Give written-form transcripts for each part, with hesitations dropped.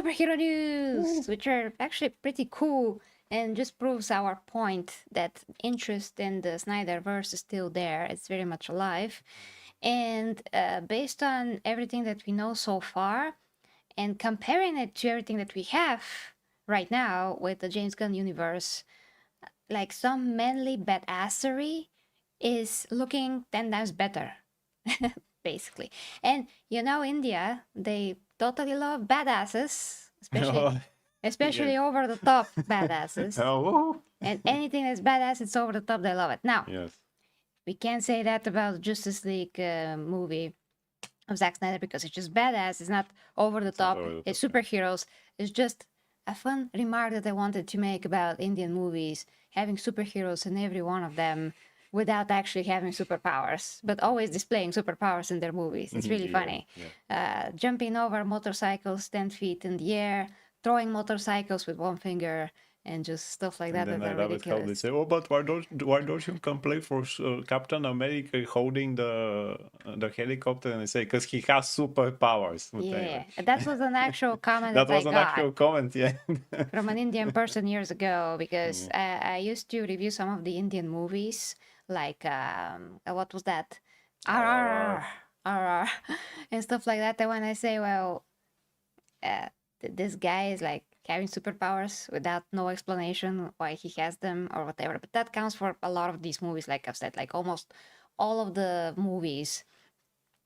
Superhero news, which are actually pretty cool and just proves our point that interest in the Snyderverse is still there. It's very much alive. And based on everything that we know so far and comparing it to everything that we have right now with the James Gunn universe, like some manly badassery is looking 10 times better, basically. And India, they totally love badasses, especially Oh, yes. especially over the top badasses. Oh, And anything that's badass, it's over the top, they love it. Now, yes. we can't say that about the Justice League movie of Zack Snyder because it's just badass. It's not over the It's not top. over the It's top. superheroes. It's just a fun remark that I wanted to make about Indian movies having superheroes in every one of them without actually having superpowers, but always displaying superpowers in their movies. It's really Yeah, funny. yeah. Jumping over motorcycles 10 feet in the air, throwing motorcycles with one finger, and just stuff like And that then that I are love it how they ridiculous. say, "Oh, but why don't you come play for Captain America holding the helicopter?" And I say, "Because he has superpowers." But Yeah, anyway, that was an actual comment that that I was an got actual comment. Yeah. from an Indian person years ago because Yeah. I used to review some of the Indian movies, like what was that, RRR. RRR, RRR, and stuff like that. And when I say, well, uh, this guy is like having superpowers without no explanation why he has them or whatever, but that counts for a lot of these movies. Like I've said, like almost all of the movies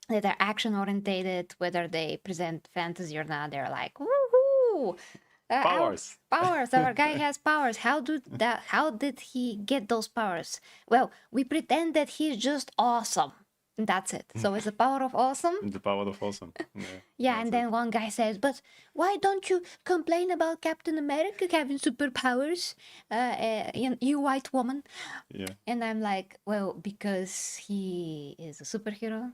that are action orientated, whether they present fantasy or not, they're like, woohoo! Our Powers. powers. Our guy has powers. How did he get those powers? Well, we pretend that he's just awesome. That's it. So it's the power of awesome. The power of awesome. Yeah, Yeah, that's and it. then one guy says, "But why don't you complain about Captain America having superpowers? You white woman." Yeah, And I'm like, "Well, because he is a superhero."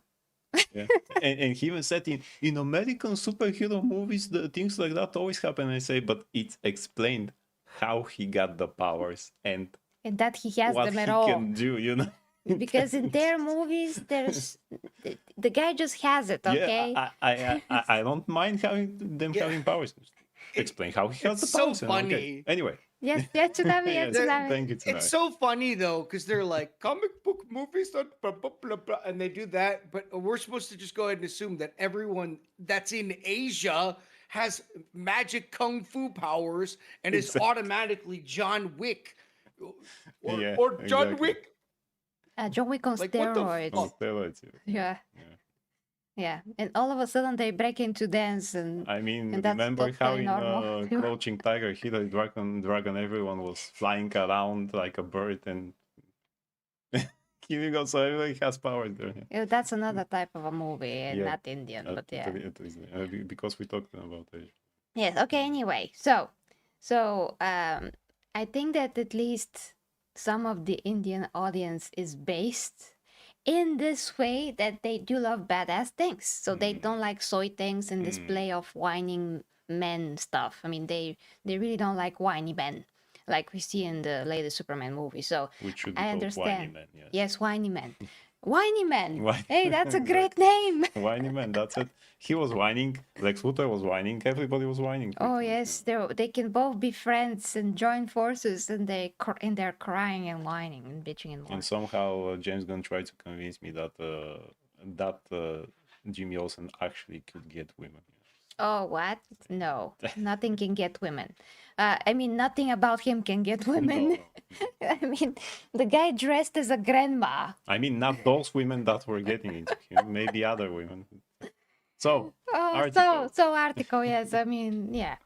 yeah. And he even said in American superhero movies, the things like that always happen. I say, but it's explained how he got the powers and And that he has what them at he all. can do. Because in their movies, the guy just has it, Yeah, okay? I don't mind having them Yeah, having powers. it Explain how he has it's the so powers. Okay. funny. Anyway. Yes, yes, tsunami, yes, Yes. They're, tsunami. Thank you, it's tonight. so funny though, because they're like comic book movies, blah, blah, blah, blah, and they do that. But we're supposed to just go ahead and assume that everyone that's in Asia has magic kung fu powers and is Exactly. automatically John Wick, Yeah. or John Exactly. Wick. John Wick on Like what the On steroids. fuck? steroids. Yeah, Yeah. yeah. And all of a sudden they break into dance, I mean, and that's remember how totally in normal. Crouching Tiger, Hidden Dragon, everyone was flying around like a bird and here you go. So everybody has powers there. Yeah. Yeah, that's another type of a movie, and Yeah, not Indian, but yeah. it is, because we talked about it. Yes. Okay. Anyway, so I think that at least some of the Indian audience is based in this way that they do love badass things. So they don't like soy things and display of whining men stuff. I mean, they really don't like whiny men like we see in the latest Superman movie. So Which should be I called Whiny understand. Man. Yes. Yes, whiny men. Whiny men. Whiny. Hey, that's a great Exactly. name. Whiny Man. That's it. He was whining. Lex Luthor was whining. Everybody was whining. Oh Pretty much, yes, they can both be friends and join forces, and they're crying and whining and bitching and And more. somehow James Gunn tried to convince me that Jimmy Olsen actually could get women. Oh what? No, nothing can get women. I mean, nothing about him can get No, women. no. I mean, the guy dressed as a grandma. I mean, not those women that were getting into him. Maybe other women. So, Oh, article. so article. Yes, I mean, yeah.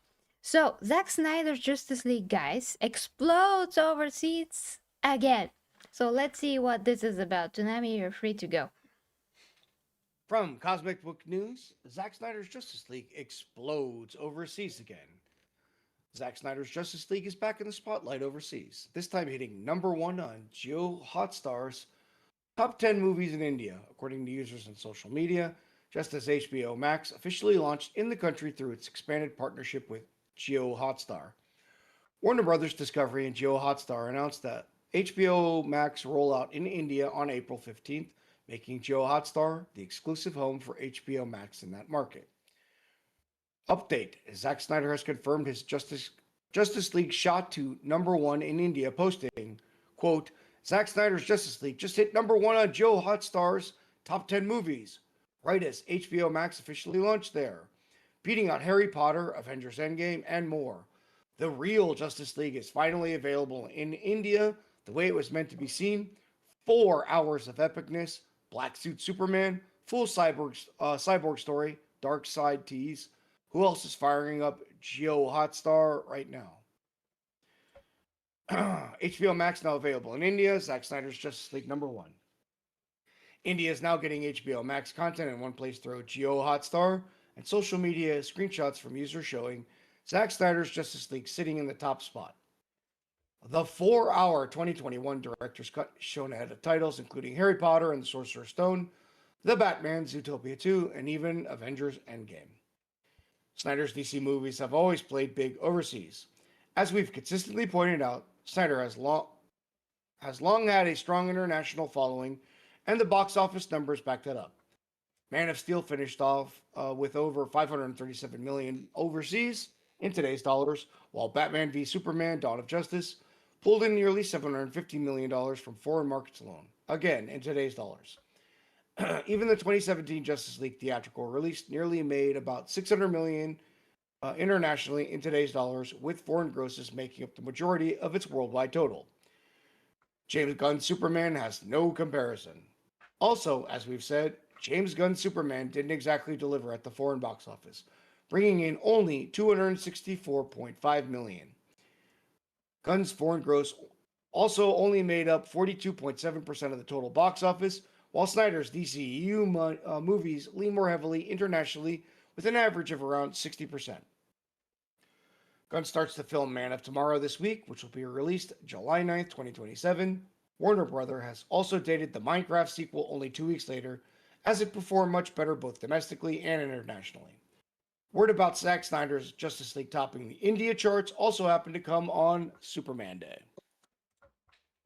So Zack Snyder's Justice League, guys, explodes overseas again. So let's see what this is about. Tsunami, you're free to go. From Cosmic Book News, Zack Snyder's Justice League explodes overseas again. Zack Snyder's Justice League is back in the spotlight overseas, this time hitting number one on Jio Hotstar's top 10 movies in India, according to users on social media, just as HBO Max officially launched in the country through its expanded partnership with Jio Hotstar. Warner Brothers Discovery and Jio Hotstar announced that HBO Max rollout in India on April 15th, making Jio Hotstar the exclusive home for HBO Max in that market. Update: Zack Snyder has confirmed his Justice League shot to #1 in India, posting, quote, Zack Snyder's Justice League just hit #1 on Joe Hotstar's top 10 movies, right as HBO Max officially launched there, beating out Harry Potter, Avengers Endgame, and more. The real Justice League is finally available in India the way it was meant to be seen. 4 hours of epicness, black suit Superman, full cyborg story, dark side tease. Who else is firing up Geo Hotstar right now? HBO Max now available in India. Zack Snyder's Justice League #1. India is now getting HBO Max content in one place through Geo Hotstar, and social media screenshots from users showing Zack Snyder's Justice League sitting in the top spot. The 4-hour 2021 director's cut shown ahead of titles including Harry Potter and the Sorcerer's Stone, The Batman, Zootopia 2, and even Avengers Endgame. Snyder's DC movies have always played big overseas. As we've consistently pointed out, Snyder has long had a strong international following, and the box office numbers back that up. Man of Steel finished off with over 537 million overseas in today's dollars, while Batman v Superman: Dawn of Justice pulled in nearly $750 million from foreign markets alone, again in today's dollars. Even the 2017 Justice League theatrical release nearly made about 600 million internationally in today's dollars, with foreign grosses making up the majority of its worldwide total. James Gunn's Superman has no comparison. Also, as we've said, James Gunn's Superman didn't exactly deliver at the foreign box office, bringing in only 264.5 million. Gunn's foreign gross also only made up 42.7% of the total box office, while Snyder's DCEU movies lean more heavily internationally with an average of around 60%. Gunn starts to film Man of Tomorrow this week, which will be released July 9th, 2027. Warner Bros. Has also dated the Minecraft sequel only 2 weeks later, as it performed much better both domestically and internationally. Word about Zack Snyder's Justice League topping the India charts also happened to come on Superman Day.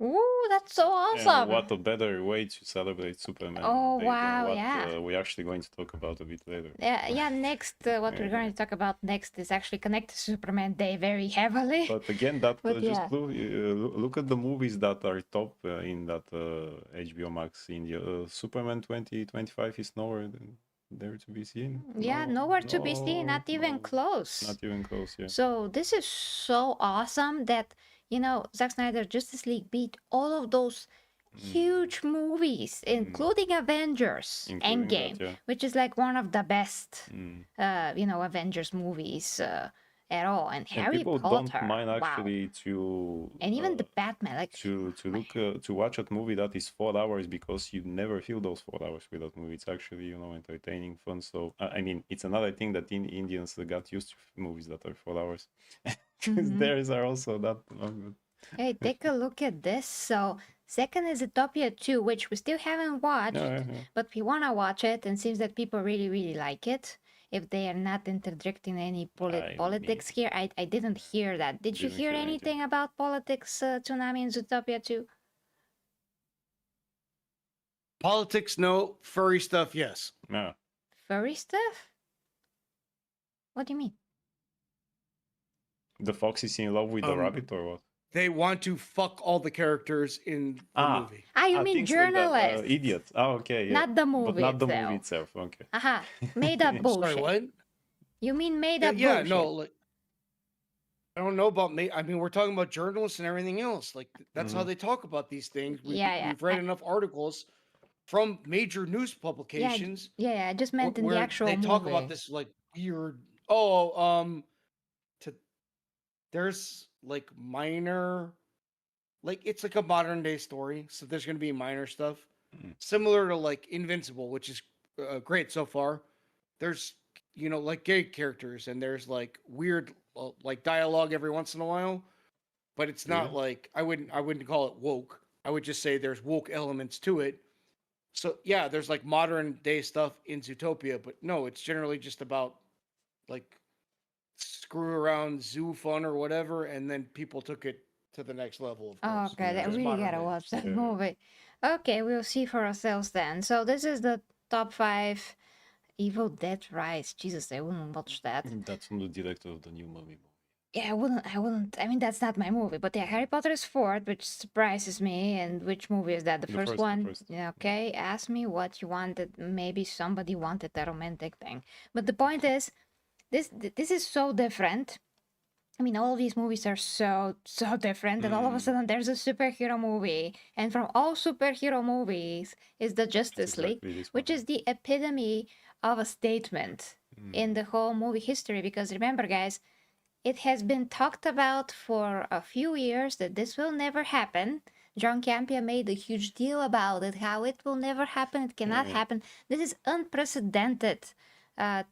Ooh, that's so And awesome. what a better way to celebrate Superman Oh, Day wow, than what yeah. we're actually going to talk about a bit later. Yeah, next, what we're going to talk about next is actually connected to Superman Day very heavily. But again, that But just yeah. look at the movies that are top in that HBO Max India. Superman 2025 is nowhere there to be seen. Yeah, nowhere to be seen, not even close. Not even close, yeah. So this is so awesome that, Zack Snyder Justice League beat all of those huge movies, including Avengers Including that, Endgame, yeah. which is like one of the best, Avengers movies at all. And And Harry people Potter, don't mind wow. actually to And even the Batman, like to look to watch a movie that is 4 hours, because you never feel those 4 hours with that movie. It's actually entertaining, fun. So I mean, it's another thing that Indians got used to movies that are 4 hours. Because theirs are also that long. Hey, take a look at this. So, second is Utopia 2, which we still haven't watched, Yeah. but we want to watch it, and seems that people really, really like it. If they are not interjecting any politics here, I didn't hear that. Did you Didn't hear hear anything about politics, Tsunami in Zootopia 2? Politics, no. Furry stuff, yes. Yeah. Furry stuff? What do you mean? The fox is in love with the rabbit, or what? They want to fuck all the characters in the movie. You mean things like that. journalists? Idiot. Oh, okay. Yeah. Not the movie But not the itself. movie itself. Okay. Aha, made up bullshit. Sorry, what? You mean made up Yeah, bullshit? no. Like, I don't know about me. I mean, we're talking about journalists and everything else. Like, that's how they talk about these things. Yeah. We've read enough articles from major news publications. Yeah, I just meant in the where actual they movie. talk about this like weird. There's like minor, like it's like a modern day story. So there's gonna be minor stuff similar to like Invincible, which is great so far. There's like gay characters, and there's like weird like dialogue every once in a while, but it's not like I wouldn't call it woke. I would just say there's woke elements to it. So yeah, there's like modern day stuff in Zootopia, but no, it's generally just about like screw around zoo fun or whatever, and then people took it to the next level. Of course. Okay, I Just really modern gotta day. watch that movie. Okay, we'll see for ourselves then. So this is the top 5 Evil Dead Rise. Jesus, I wouldn't watch that. That's from the director of the new movie. Yeah, I wouldn't. I mean, that's not my movie, but yeah, Harry Potter is fourth, which surprises me. And which movie is that? The The first first, the one? first. Yeah, okay. Ask me what you wanted. Maybe somebody wanted a romantic thing. But the point is, this is so different. I mean, all of these movies are so different, and all of a sudden there's a superhero movie, and from all superhero movies is the It's Justice League, exactly this one. which is the epitome of a statement in the whole movie history. Because remember, guys, it has been talked about for a few years that this will never happen. John Campia made a huge deal about it, how it will never happen, it cannot Yeah. happen. This is unprecedented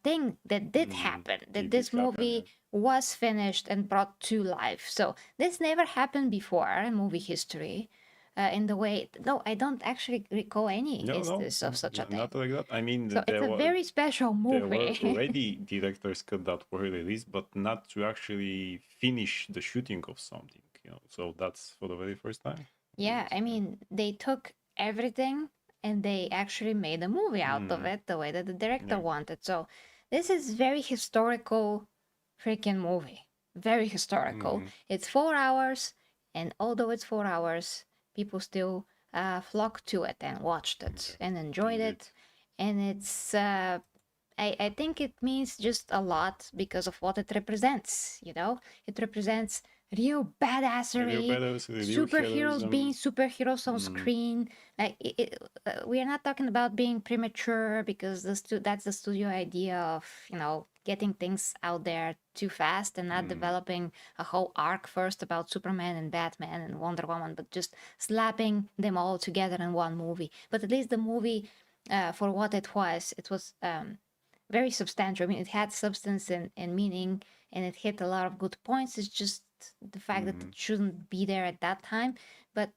thing that did happen, that It this did happen, movie was finished and brought to life. So this never happened before in movie history. In the way, no, I don't actually recall any No, instance of such a thing. not like that. I mean, So it's a very special there were movie. already director's cut that were released, but not to actually finish the shooting of something. So that's for the very first time. Yeah, I mean, they took everything and they actually made a movie out of it the way that the director Yeah. wanted. So this is very historical freaking movie. Very historical. It's 4 hours, and although it's 4 hours, people still flocked to it and watched it and enjoyed Indeed. it. And it's I think it means just a lot because of what it represents, you know? It represents real badassery, Real superheroes heroism. being superheroes on screen. Like we are not talking about being premature because that's the studio idea of, you know, getting things out there too fast and not developing a whole arc first about Superman and Batman and Wonder Woman, but just slapping them all together in one movie. But at least the movie, for what it was very substantial. I mean, it had substance and meaning, and it hit a lot of good points. It's just the fact that it shouldn't be there at that time. But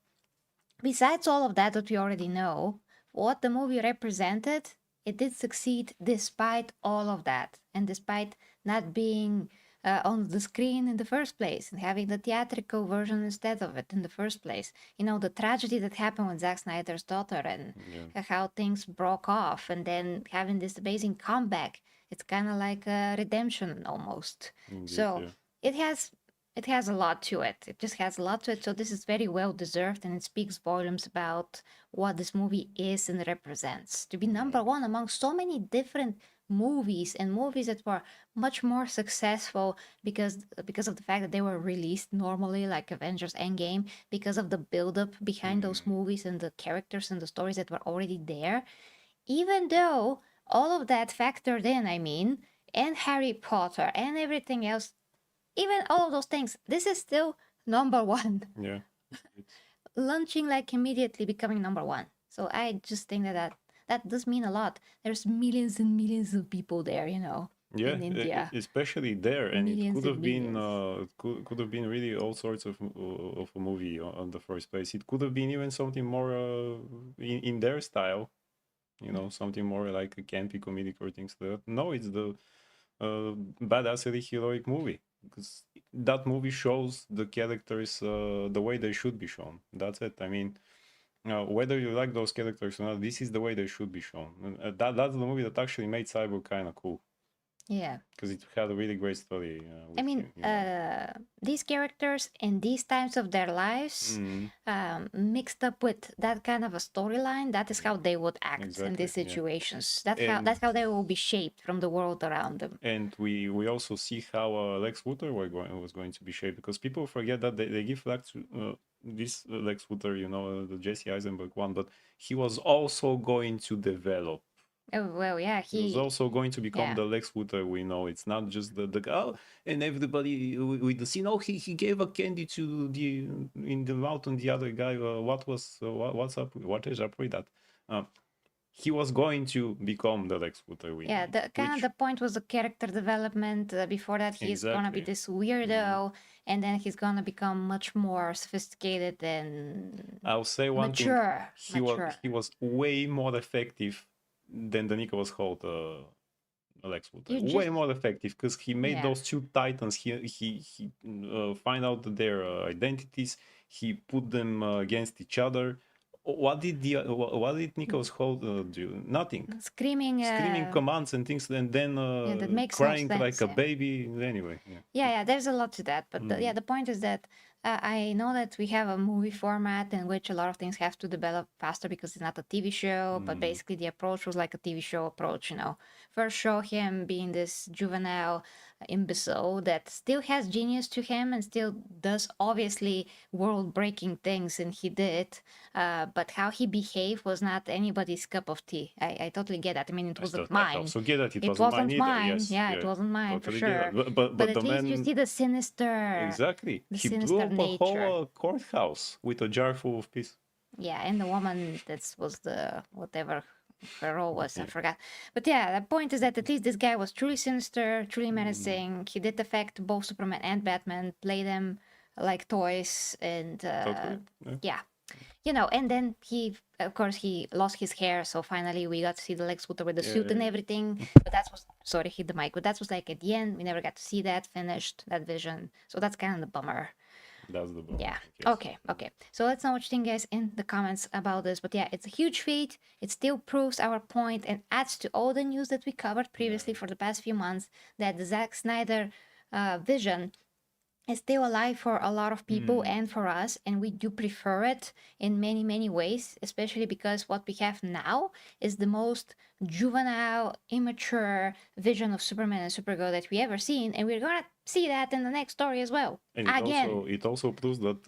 besides all of that, what we already know, what the movie represented, it did succeed despite all of that, and despite not being on the screen in the first place and having the theatrical version instead of it in the first place. You know, the tragedy that happened with Zack Snyder's daughter and how things broke off, and then having this amazing comeback. It's kind of like a redemption almost. Indeed, So yeah. it has a lot to it. It just has a lot to it. So this is very well deserved, and it speaks volumes about what this movie is and represents. To be number one among so many different movies, and movies that were much more successful because of the fact that they were released normally, like Avengers Endgame, because of the build-up behind those movies and the characters and the stories that were already there. Even though all of that factored in, I mean, and Harry Potter and everything else, even all of those things, this is still number one. Yeah. Launching like immediately becoming number one. So I just think that does mean a lot. There's millions and millions of people there, you know, Yeah, in India. especially there, and it Millions could and have been millions. could have been really all sorts of a movie on the first place. It could have been even something more in their style, you know, something more like a campy comedic or things like that. No, it's the badassery heroic movie, because that movie shows the characters the way they should be shown. That's it. I mean, whether you like those characters or not, this is the way they should be shown. And that's the movie that actually made Cyborg kind of cool, Yeah. because it had a really great story. I With mean, him, you know. these characters in these times of their lives, mixed up with that kind of a storyline, that is how they would act in Exactly, these yeah. situations. And- That's how they will be shaped from the world around them. And we also see how Lex Luthor was going to be shaped, because people forget that they give this Lex Luthor, you know, the Jesse Eisenberg one, but he was also going to develop. Oh, well, yeah, He was also going to become yeah. the Lex Luthor we know. It's not just the guy. Oh, and everybody with the scene. Oh, he gave a candy to the in the mouth on the other guy. What's up? What is up with that? He was going to become the Lex Luthor we Yeah, know, the kind of which- the point was the character development. Before that, he's gonna be Exactly. this weirdo, and then he's gonna become much more sophisticated and I'll say one mature. thing. He was way more effective than the Nicholas Hoult Lex Luthor. You Way just- more effective, because he made Yeah. those two titans. He find out their identities. He put them against each other. What did Nicholas Hoult do? Nothing. Screaming. Screaming commands and things, and then that makes no crying like sense, a yeah. baby. Anyway, Yeah, there's a lot to that. But yeah, the point is that I know that we have a movie format in which a lot of things have to develop faster because it's not a TV show. But basically, the approach was like a TV show approach, you know. First, show him being this juvenile imbecile that still has genius to him and still does obviously world breaking things, and he did. But how he behaved was not anybody's cup of tea. I totally get that. I mean, it wasn't I mine. also get that it, It wasn't wasn't mine either. mine. Yes, Yeah, it wasn't mine for totally get sure. that. But But the at least you man see the sinister. exactly. the He blew sinister up a whole nature. courthouse with a jar full of piss. Yeah, and the woman that was the whatever her role was, I forgot. But yeah, the point is that at least this guy was truly sinister, truly menacing. He did affect both Superman and Batman, play them like toys, and Totally. yeah. You know, and then he, of course, he lost his hair, so finally we got to see the Lex Luthor with the suit and everything. But that was, sorry, hit the mic, but that was like at the end. We never got to see that finished, that vision. So that's kind of the bummer. That's the bummer. Yeah. Yes. Okay. So let's know what you think, guys, in the comments about this. But yeah, it's a huge feat. It still proves our point and adds to all the news that we covered previously for the past few months that the Zack Snyder vision is still alive for a lot of people and for us, and we do prefer it in many, many ways, especially because what we have now is the most juvenile, immature vision of Superman and Supergirl that we ever seen, and we're gonna see that in the next story as well. And it also proves that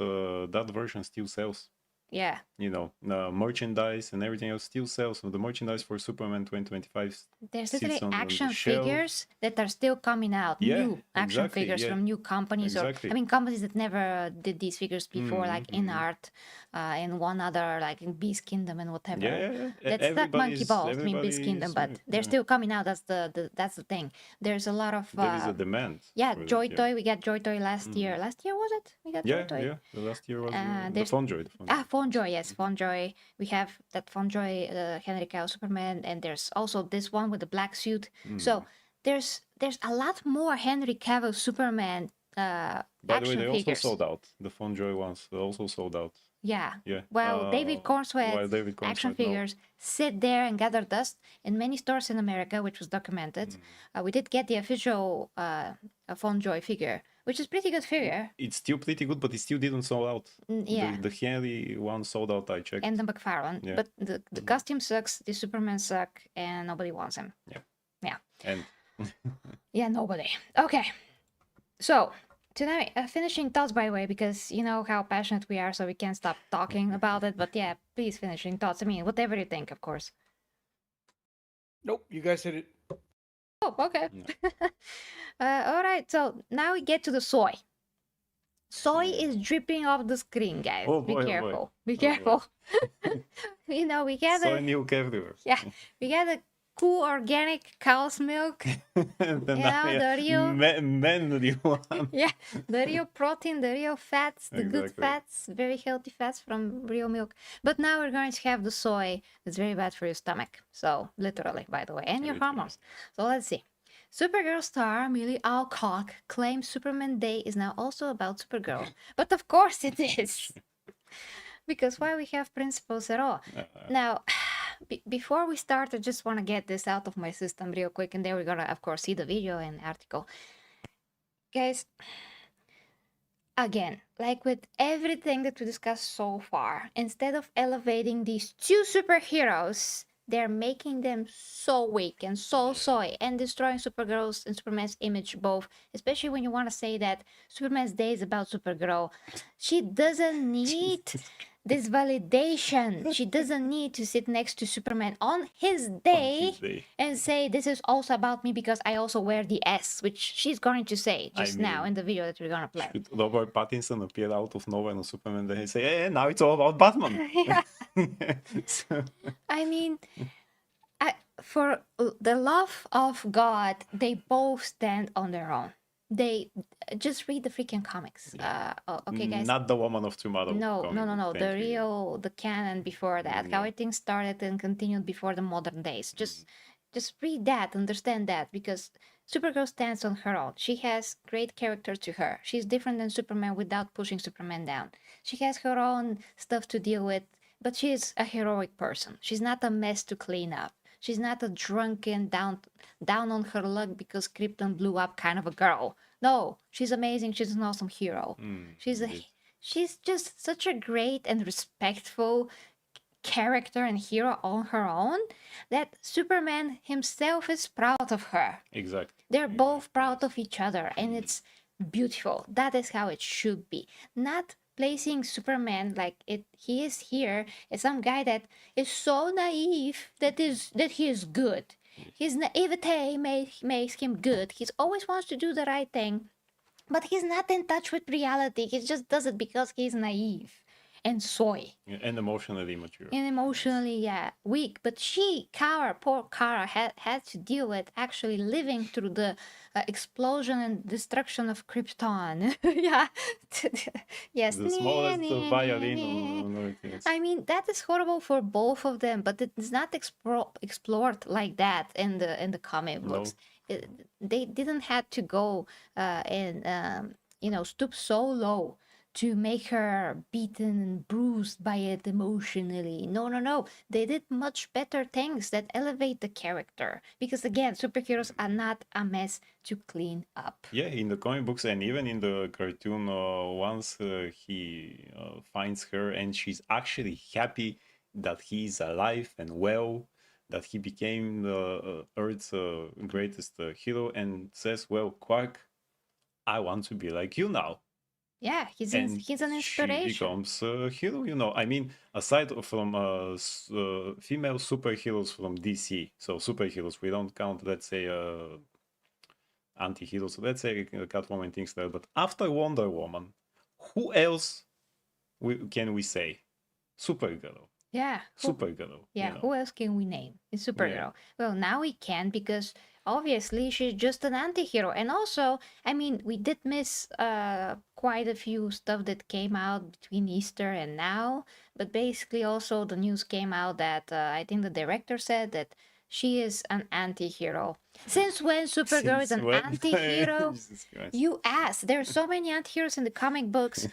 that version still sells. Yeah. You know, merchandise and everything else still sells. So the merchandise for Superman 2025 There's sits literally on the action shelf. figures that are still coming out. Yeah, New action exactly, figures yeah. from new companies, Exactly. or I mean, companies that never did these figures before, like In Art, and one other, like in Beast Kingdom and whatever. Yeah. That's not Monkey Balls, I mean Beast Kingdom, but they're still coming out. That's the thing. There's a lot of there is a demand. yeah, for that, Joy Toy. We got Joy Toy last year. Last year was it? We got Joy Toy. Yeah. The last year was the there's- Fun Joy. Fun Joy, yes, Fun Joy. We have that Fun Joy, Henry Cavill Superman, and there's also this one with the black suit. So there's a lot more Henry Cavill Superman By the way, action they also figures. sold out. The Fun Joy ones they also sold out. Yeah. Yeah. Well, David Cornsweat's David Cornsweat, action no. figures sit there and gather dust in many stores in America, which was documented. We did get the official Fun Joy figure, which is pretty good figure. It's still pretty good, but it still didn't sold out. Yeah. The Henry one sold out, I checked. And the McFarlane. Yeah. But the costume sucks, the Superman suck, and nobody wants him. Yeah. And Yeah, nobody. Okay. So, tonight, finishing thoughts, by the way, because you know how passionate we are, so we can't stop talking about it. But yeah, please, finishing thoughts. I mean, whatever you think, of course. Nope, you guys hit it. Oh, okay. All right, so now we get to the soy. Soy is dripping off the screen, guys. Oh Be boy, oh boy. careful. Be Oh boy. careful. You know, we got soy a milk everywhere. yeah, we got a cool organic cow's milk. the real- men the one. Yeah, the real protein, the real fats, the good Exactly. fats, very healthy fats from real milk. But now we're going to have the soy that's very bad for your stomach. So, literally, by the way, and your Literally. hormones. So, let's see. Supergirl star Millie Alcock claims Superman Day is now also about Supergirl. But of course it is. Because why we have principles at all? Now, before we start, I just want to get this out of my system real quick, and then we're gonna, of course, see the video and article. Guys, again, like with everything that we discussed so far, instead of elevating these two superheroes, they're making them so weak and so soy and destroying Supergirl's and Superman's image both, especially when you want to say that Superman's Day is about Supergirl. She doesn't need this validation. She doesn't need to sit next to Superman on his day and say, this is also about me because I also wear the S, which she's going to say just now in the video that we're going to play. Should Robert Pattinson appear out of nowhere on Superman Day and say, hey, now it's all about Batman? Yeah. So- I mean, for the love of God, they both stand on their own. They just read the freaking comics. Okay, guys. Not the Woman of Tomorrow. No. comic. The Thank you. real, the canon before that. How everything started and continued before the modern days. Just read that, understand that, because Supergirl stands on her own. She has great character to her. She's different than Superman without pushing Superman down. She has her own stuff to deal with but she's a heroic person. She's not a mess to clean up. She's not a drunken down on her luck because Krypton blew up kind of a girl. No, she's amazing. She's an awesome hero. She's a Indeed. she's just such a great and respectful character and hero on her own that Superman himself is proud of her. Exactly. They're both proud Yes. of each other, and it's beautiful. That is how it should be. Not placing Superman like he is here as some guy that is so naive that he is good. His naivete makes him good. He always wants to do the right thing, but he's not in touch with reality. He just does it because he's naive and soy Yeah, and emotionally mature. and emotionally weak. But poor Kara, had to deal with actually living through the explosion and destruction of Krypton. Yeah. Yes. The smallest violin on Earth. Yes. I mean, that is horrible for both of them, but it's not explored like that in the comic No. books. They didn't have to go and stoop so low to make her beaten and bruised by it emotionally. No. They did much better things that elevate the character. Because again, superheroes are not a mess to clean up. Yeah, in the comic books and even in the cartoon, once he finds her and she's actually happy that he's alive and well, that he became the Earth's greatest hero, and says, "Well, Quark, I want to be like you now." Yeah, he's And an she inspiration. becomes a hero, I mean, aside from female superheroes from DC, so superheroes, we don't count, let's say, anti-heroes, let's say Catwoman, things like that. But after Wonder Woman, who else can we say? Supergirl. Yeah. Supergirl. Yeah, who else can we name? It's Supergirl. Well, now we can because obviously she's just an anti-hero. And also, I mean, we did miss quite a few stuff that came out between Easter and now. But basically also the news came out that I think the director said that she is an anti-hero. Since when Supergirl is Since an when? anti-hero? Jesus Christ. You asked. There are so many anti-heroes in the comic books.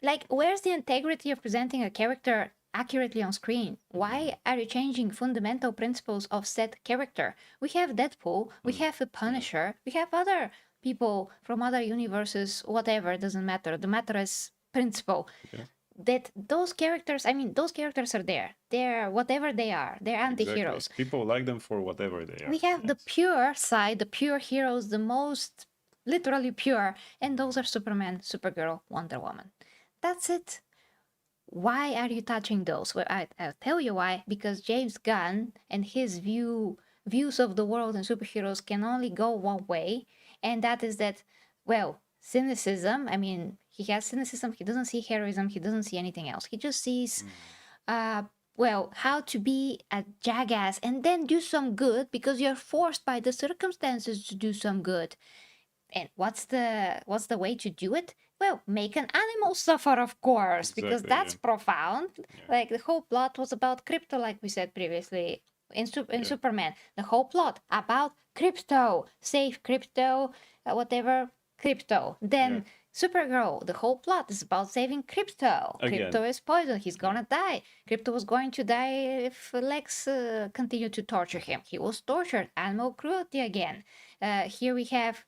Like, where's the integrity of presenting a character accurately on screen? Why are you changing fundamental principles of said character? We have Deadpool, we have the Punisher, we have other people from other universes, whatever, doesn't matter. The matter is principle. Yeah. That those characters, those characters are there. They're whatever they are. They're anti-heroes. Exactly. People like them for whatever they are. We have the Yes. pure side, the pure heroes, the most literally pure, and those are Superman, Supergirl, Wonder Woman. That's it. Why are you touching those? Well, I'll tell you why. Because James Gunn and his views of the world and superheroes can only go one way, and that is that, well, cynicism. I mean, he has cynicism. He doesn't see heroism. He doesn't see anything else. He just sees, well, how to be a jackass and then do some good because you're forced by the circumstances to do some good. And what's the way to do it? Well, make an animal suffer, of course, because Exactly, that's yeah. profound. Like the whole plot was about crypto, like we said previously in Superman. The whole plot about crypto, save crypto, whatever crypto. Then Supergirl, the whole plot is about saving crypto. Again. Crypto is poison. He's gonna die. Crypto was going to die if Lex continued to torture him. He was tortured. Animal cruelty again. Here we have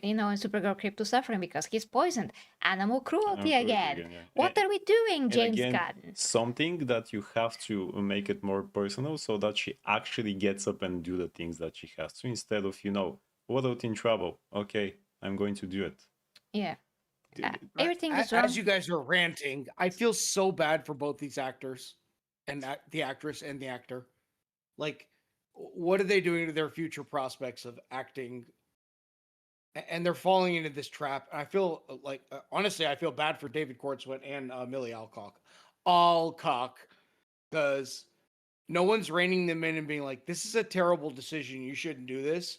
in Supergirl Crypto suffering because he's poisoned. Animal cruelty again. yeah. What are we doing, And James again, Gunn? something that you have to make it more personal so that she actually gets up and do the things that she has to, instead of, world in trouble. Okay, I'm going to do it. Yeah. D- Everything is wrong. As you guys are ranting, I feel so bad for both these actors and the actress and the actor. Like, what are they doing to their future prospects of acting? And they're falling into this trap. I feel like, honestly, I feel bad for David Cordswet and Millie Alcock, because no one's reining them in and being like, "This is a terrible decision. You shouldn't do this."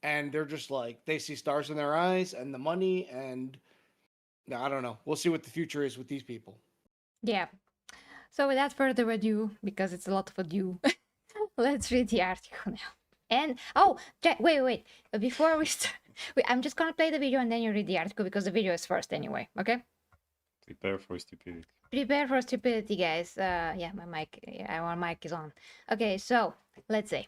And they're just like, they see stars in their eyes and the money, and I don't know. We'll see what the future is with these people. Yeah. So without further ado, because it's a lot of ado, let's read the article now. And wait. Before we start, I'm just gonna play the video and then you read the article because the video is first anyway. Okay. Prepare for stupidity. Prepare for stupidity, guys. Yeah, my mic, our mic is on. Okay, so let's say,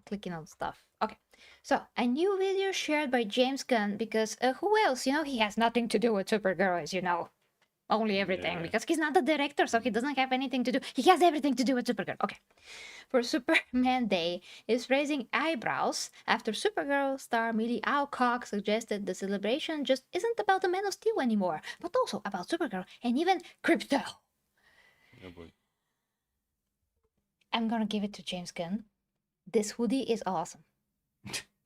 clicking on stuff. Okay, so a new video shared by James Gunn because who else? You know, he has nothing to do with Supergirl, as you know. Only everything, Yeah. because he's not the director, so he doesn't have anything to do. He has everything to do with Supergirl. Okay. For Superman Day is raising eyebrows after Supergirl star Millie Alcock suggested the celebration just isn't about the Man of Steel anymore, but also about Supergirl and even Crypto. Oh boy. I'm gonna give it to James Gunn. This hoodie is awesome.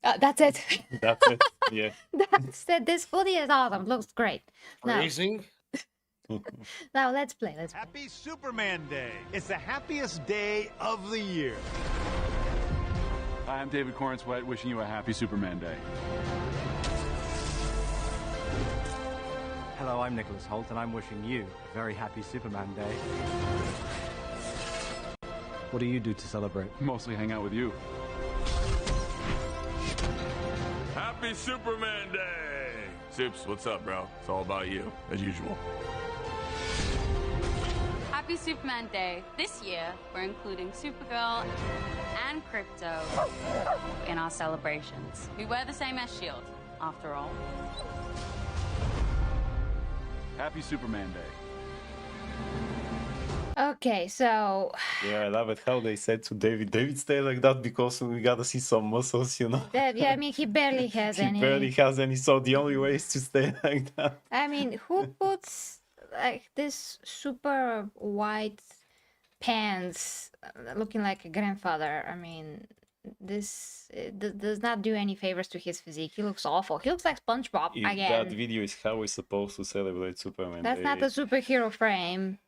That's it. That's it. Yeah. That's it. This hoodie is awesome. Looks great. Now, Phrasing. now let's play. Let's play. Happy Superman Day. It's the happiest day of the year. Hi, I'm David Cornswet, wishing you a happy Superman Day. Hello, I'm Nicholas Holt, and I'm wishing you a very happy Superman Day. What do you do to celebrate? Mostly hang out with you. Happy Superman Day! Soups, what's up, bro? It's all about you, as usual. Happy Superman Day. This year, we're including Supergirl and Crypto in our celebrations. We wear the same S shield, after all. Happy Superman Day. Okay, so Yeah, I love it how they said to David, stay like that because we gotta see some muscles, you know. yeah, I mean, he barely has He any. barely has any, so the only way is to stay like that. I mean, who puts like this super white pants looking like a grandfather? I mean, this does not do any favors to his physique. He looks awful. He looks like SpongeBob If again. that video is how we're supposed to celebrate Superman That's Day. not a superhero frame.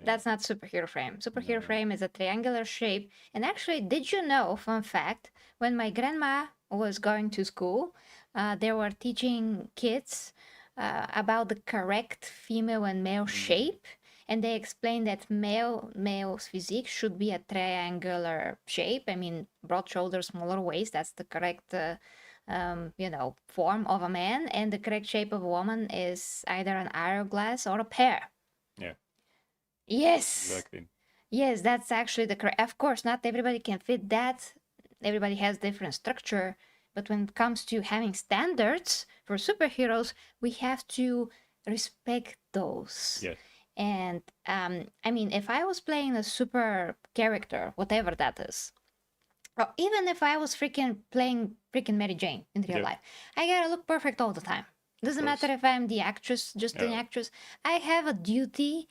That's not superhero frame. Superhero frame is a triangular shape. And actually, did you know, fun fact, when my grandma was going to school, they were teaching kids about the correct female and male shape. And they explained that male's physique should be a triangular shape. I mean, broad shoulders, smaller waist. That's the correct, form of a man. And the correct shape of a woman is either an hourglass or a pear. Yeah, Yes. exactly. Yes, that's actually the correct. Of course, not everybody can fit that. Everybody has different structure. But when it comes to having standards for superheroes, we have to respect those. Yes. And I mean, if I was playing a super character, whatever that is, or even if I was playing freaking Mary Jane in real Yeah. life, I gotta look perfect all the time. Doesn't matter if I'm the actress, just an Yeah. actress. I have a duty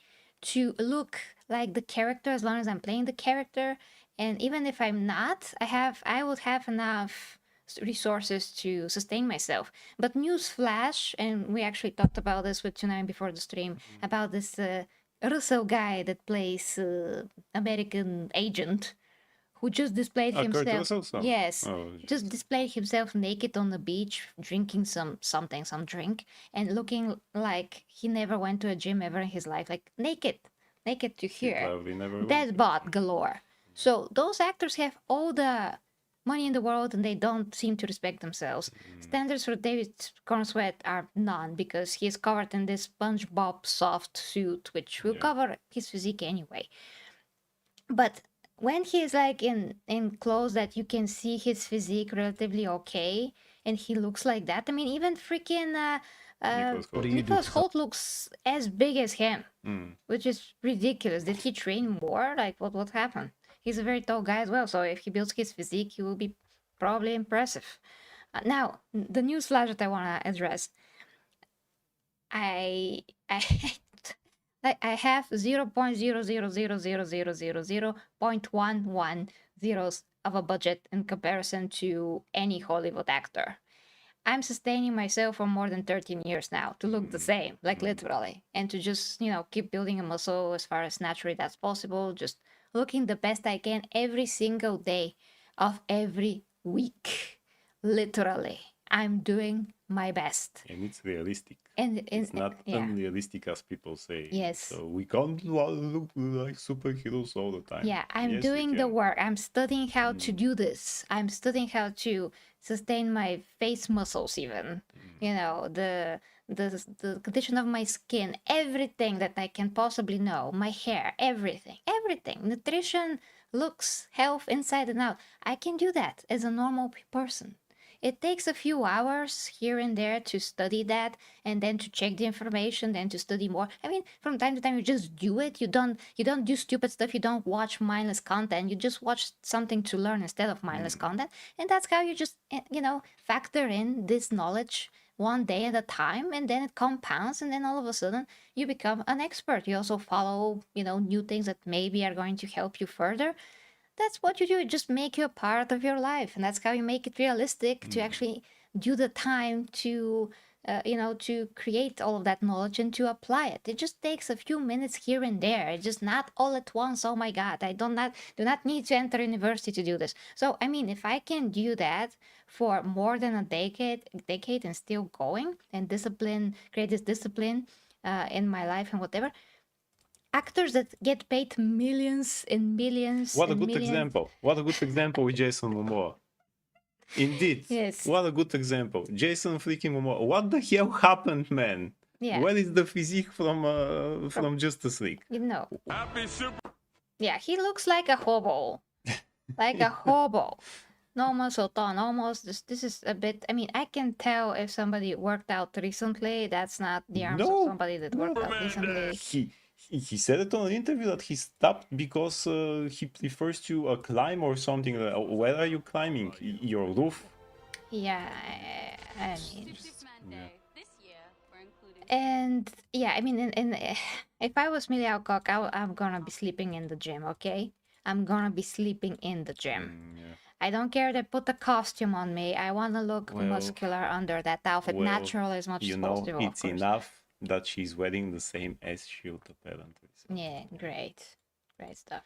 to look like the character as long as I'm playing the character. And even if I'm not, I would have enough resources to sustain myself. But newsflash, and we actually talked about this with Tsunami before the stream, about this Russo guy that plays American agent, who just displayed Kurt himself. Russell? So- Yes, Oh, just displayed himself naked on the beach, drinking some drink, and looking like he never went to a gym ever in his life, like naked to here. probably never will. Dead bod galore. So those actors have all the money in the world and they don't seem to respect themselves. Standards for David Cornsweet are none because he is covered in this SpongeBob soft suit, which will cover his physique anyway. But when he is like in clothes that you can see his physique relatively okay, and he looks like that, I mean, even freaking Nicholas Hoult. Nicholas Hoult looks as big as him, which is ridiculous. Did he train more? Like, what happened? He's a very tall guy as well, so if he builds his physique, he will be probably impressive. Now, the news flash that I want to address. I have 0.0000000.11 zeros of a budget in comparison to any Hollywood actor. I'm sustaining myself for more than 13 years now to look the same, like literally, and to just, keep building a muscle as far as naturally that's possible, just looking the best I can every single day of every week. Literally, I'm doing my best. And it's realistic. And It's not unrealistic as people say. Yes. So we can't look like superheroes all the time. Yeah, I'm Yes, you doing the can. work. I'm studying how to do this. I'm studying how to sustain my face muscles even. You know, the condition of my skin, everything that I can possibly know, my hair, everything. Nutrition, looks, health, inside and out. I can do that as a normal person. It takes a few hours here and there to study that and then to check the information, then to study more. I mean, from time to time you just do it. You don't do stupid stuff. You don't watch mindless content. You just watch something to learn instead of mindless content. And that's how you just factor in this knowledge one day at a time, and then it compounds, and then all of a sudden you become an expert. You also follow, new things that maybe are going to help you further. That's what you do. It just make you a part of your life, and that's how you make it realistic to actually do the time to to create all of that knowledge and to apply it. It just takes a few minutes here and there. It's just not all at once. Oh my god, I do not need to enter university to do this. So I mean, if I can do that for more than a decade and still going and create this discipline in my life and whatever, actors that get paid millions and millions What a and good millions. example. What a good example with Jason Momoa. Indeed. Yes. What a good example. Jason freaking Momoa. What the hell happened, man? Yeah. Where is the physique from Justice League? Happy Super. Yeah, he looks like a hobo. Like a hobo. No muscle tone, almost. This is a bit. I mean, I can tell if somebody worked out recently. That's not the arms of somebody that worked out recently. He said it on an interview that he stopped because he prefers to climb or something. Where are you climbing? Your roof? Yeah, I mean. Superman Day. This year, we're including. And yeah, I mean, if I was Millie Alcock, I'm gonna be sleeping in the gym, okay? I'm gonna be sleeping in the gym. Yeah. I don't care they put a costume on me. I want to look Well- muscular under that outfit. Well, Natural as much as possible, of it's course. enough that she's wearing the same S shield apparently. So. Yeah, great stuff.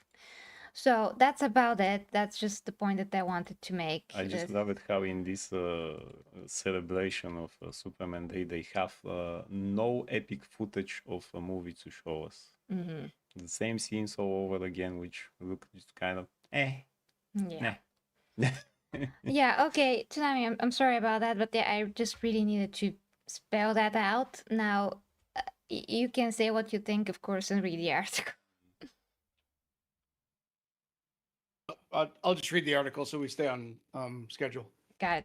So that's about it. That's just the point that I wanted to make. I just love it how in this celebration of Superman Day they have no epic footage of a movie to show us. Mm-hmm. The same scenes all over again, which look just kind of Yeah. Yeah, okay, Tsunami, I'm sorry about that, but yeah, I just really needed to spell that out. Now, you can say what you think, of course, and read the article. I'll just read the article so we stay on schedule. Got it.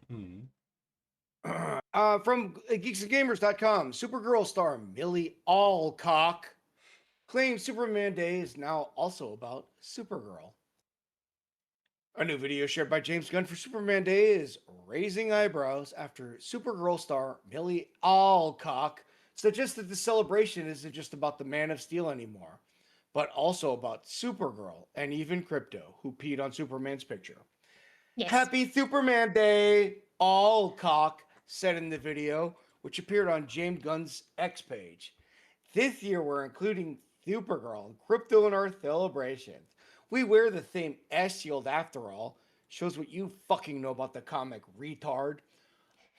From geeksandgamers.com, Supergirl star Millie Alcock claims Superman Day is now also about Supergirl. A new video shared by James Gunn for Superman Day is raising eyebrows after Supergirl star Millie Alcock suggests that the celebration isn't just about the Man of Steel anymore, but also about Supergirl and even Crypto, who peed on Superman's picture. Yes. Happy Superman Day, Alcock said in the video, which appeared on James Gunn's X page. This year we're including Supergirl and Crypto in our celebrations. We wear the same S shield after all. Shows what you fucking know about the comic, retard.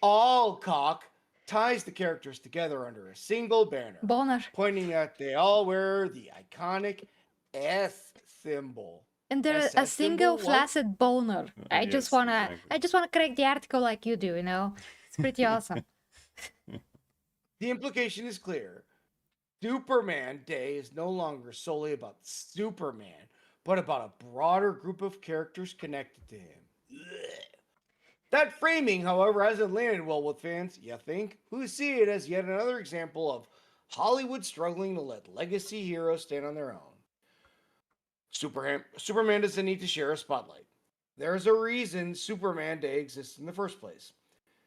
Alcock ties the characters together under a single banner, Boner. pointing out they all wear the iconic S symbol. And there's a SS single symbol, what? flaccid boner. I just Yes, wanna exactly. correct the article like you do, It's pretty awesome. The implication is clear. Superman Day is no longer solely about Superman, but about a broader group of characters connected to him. Ugh. That framing, however, hasn't landed well with fans, you think, who see it as yet another example of Hollywood struggling to let legacy heroes stand on their own. Superman doesn't need to share a spotlight. There's a reason Superman Day exists in the first place.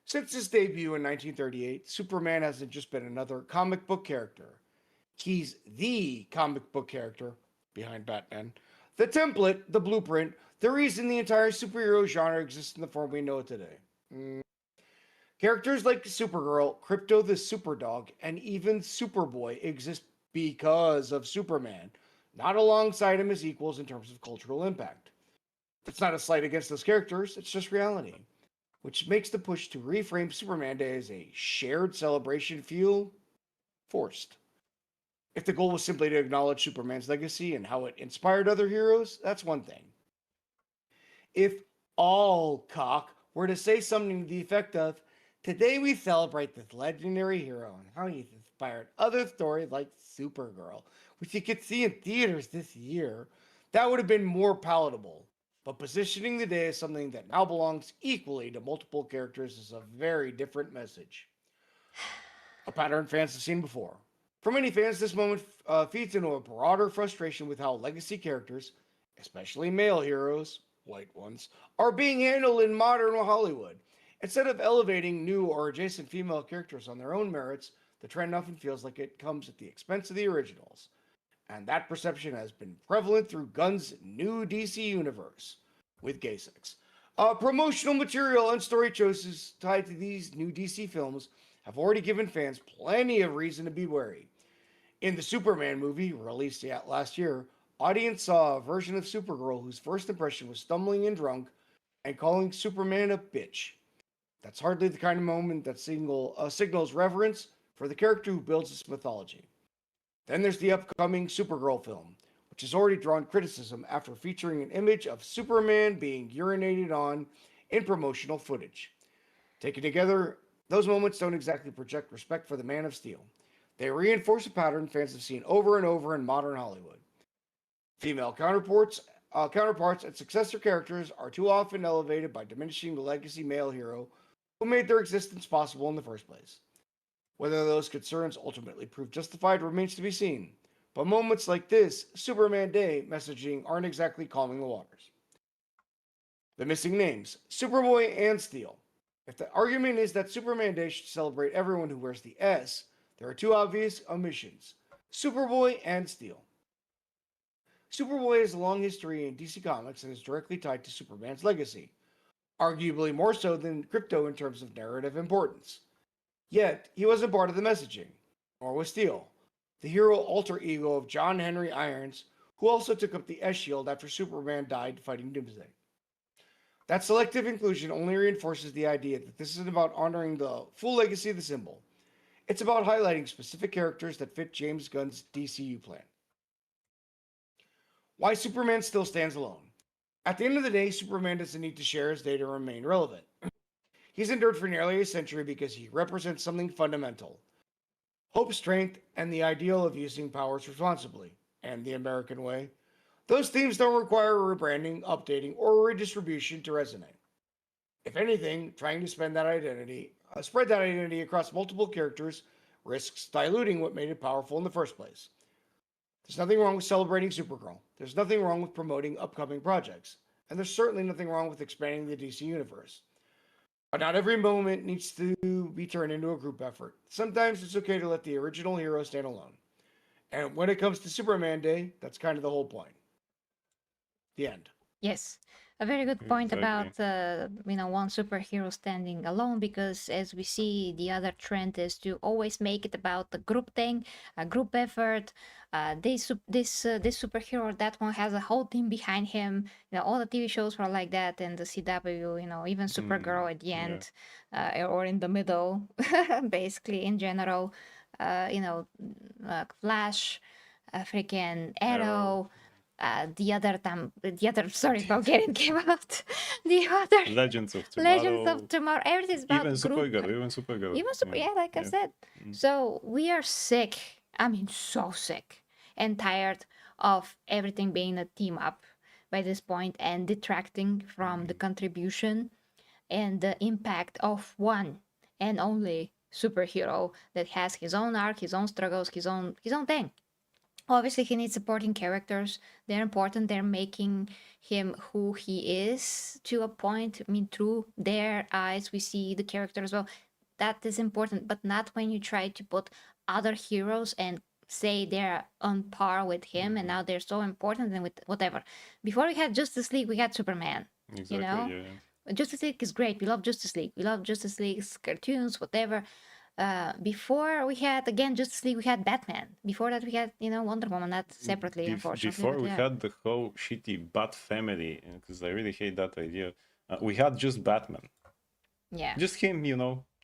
Since its debut in 1938, Superman hasn't just been another comic book character. He's the comic book character behind Batman, the template, the blueprint, the reason the entire superhero genre exists in the form we know it today. Characters like Supergirl, Crypto the Superdog, and even Superboy exist because of Superman, not alongside him as equals in terms of cultural impact. It's not a slight against those characters, it's just reality, which makes the push to reframe Superman Day as a shared celebration feel forced. If the goal was simply to acknowledge Superman's legacy and how it inspired other heroes, that's one thing. If Alcock were to say something to the effect of, "Today we celebrate this legendary hero and how he's inspired other stories like Supergirl, which you could see in theaters this year," that would have been more palatable. But positioning the day as something that now belongs equally to multiple characters is a very different message. A pattern fans have seen before. For many fans, this moment feeds into a broader frustration with how legacy characters, especially male heroes, white ones, are being handled in modern Hollywood. Instead of elevating new or adjacent female characters on their own merits, the trend often feels like it comes at the expense of the originals. And that perception has been prevalent through Gunn's new DC universe with gay sex. Promotional material and story choices tied to these new DC films have already given fans plenty of reason to be wary. In the Superman movie, released last year, audience saw a version of Supergirl whose first impression was stumbling and drunk and calling Superman a bitch. That's hardly the kind of moment that signals reverence for the character who builds this mythology. Then there's the upcoming Supergirl film, which has already drawn criticism after featuring an image of Superman being urinated on in promotional footage. Taken together, those moments don't exactly project respect for the Man of Steel. They reinforce a pattern fans have seen over and over in modern Hollywood. Female counterparts and successor characters are too often elevated by diminishing the legacy male hero who made their existence possible in the first place. Whether those concerns ultimately prove justified remains to be seen. But moments like this, Superman Day messaging, aren't exactly calming the waters. The missing names, Superboy and Steel. If the argument is that Superman Day should celebrate everyone who wears the S, there are two obvious omissions, Superboy and Steel. Superboy has a long history in DC Comics and is directly tied to Superman's legacy, arguably more so than Crypto in terms of narrative importance. Yet, he wasn't part of the messaging, nor was Steel, the hero alter ego of John Henry Irons, who also took up the S-Shield after Superman died fighting Doomsday. That selective inclusion only reinforces the idea that this isn't about honoring the full legacy of the symbol. It's about highlighting specific characters that fit James Gunn's DCU plan. Why Superman still stands alone. At the end of the day, Superman doesn't need to share his day to remain relevant. He's endured for nearly a century because he represents something fundamental. Hope, strength, and the ideal of using powers responsibly, and the American way. Those themes don't require rebranding, updating, or redistribution to resonate. If anything, trying to spread that identity across multiple characters risks diluting what made it powerful in the first place. There's nothing wrong with celebrating Supergirl. There's nothing wrong with promoting upcoming projects. And there's certainly nothing wrong with expanding the DC universe. But not every moment needs to be turned into a group effort. Sometimes it's okay to let the original hero stand alone. And when it comes to Superman Day, that's kind of the whole point. The end. Yes, a very good point Exactly. about one superhero standing alone, because as we see, the other trend is to always make it about the group thing, a group effort. This superhero, that one has a whole team behind him. All the TV shows were like that, and the CW, even Supergirl at the Yeah. end, or in the middle, basically in general. Flash, freaking Arrow. Sorry about getting came out. The other Legends of Tomorrow. Legends of Tomorrow. Everything's about Even group. Supergirl. Even super, yeah, like I said. So we are sick. I mean, so sick and tired of everything being a team up by this point and detracting from the contribution and the impact of one and only superhero that has his own arc, his own struggles, his own thing. Obviously, he needs supporting characters. They're important. They're making him who he is to a point. I mean, through their eyes, we see the character as well. That is important, but not when you try to put other heroes and say they're on par with him and now they're so important and with whatever. Before we had Justice League, we had Superman. Exactly, yeah. Justice League is great. We love Justice League. We love Justice League's cartoons, whatever. Before we had again Justice League, we had Batman. Before that, we had Wonder Woman, not separately, unfortunately. Before we had the whole shitty Bat family, because I really hate that idea. We had just Batman. Yeah. Just him, it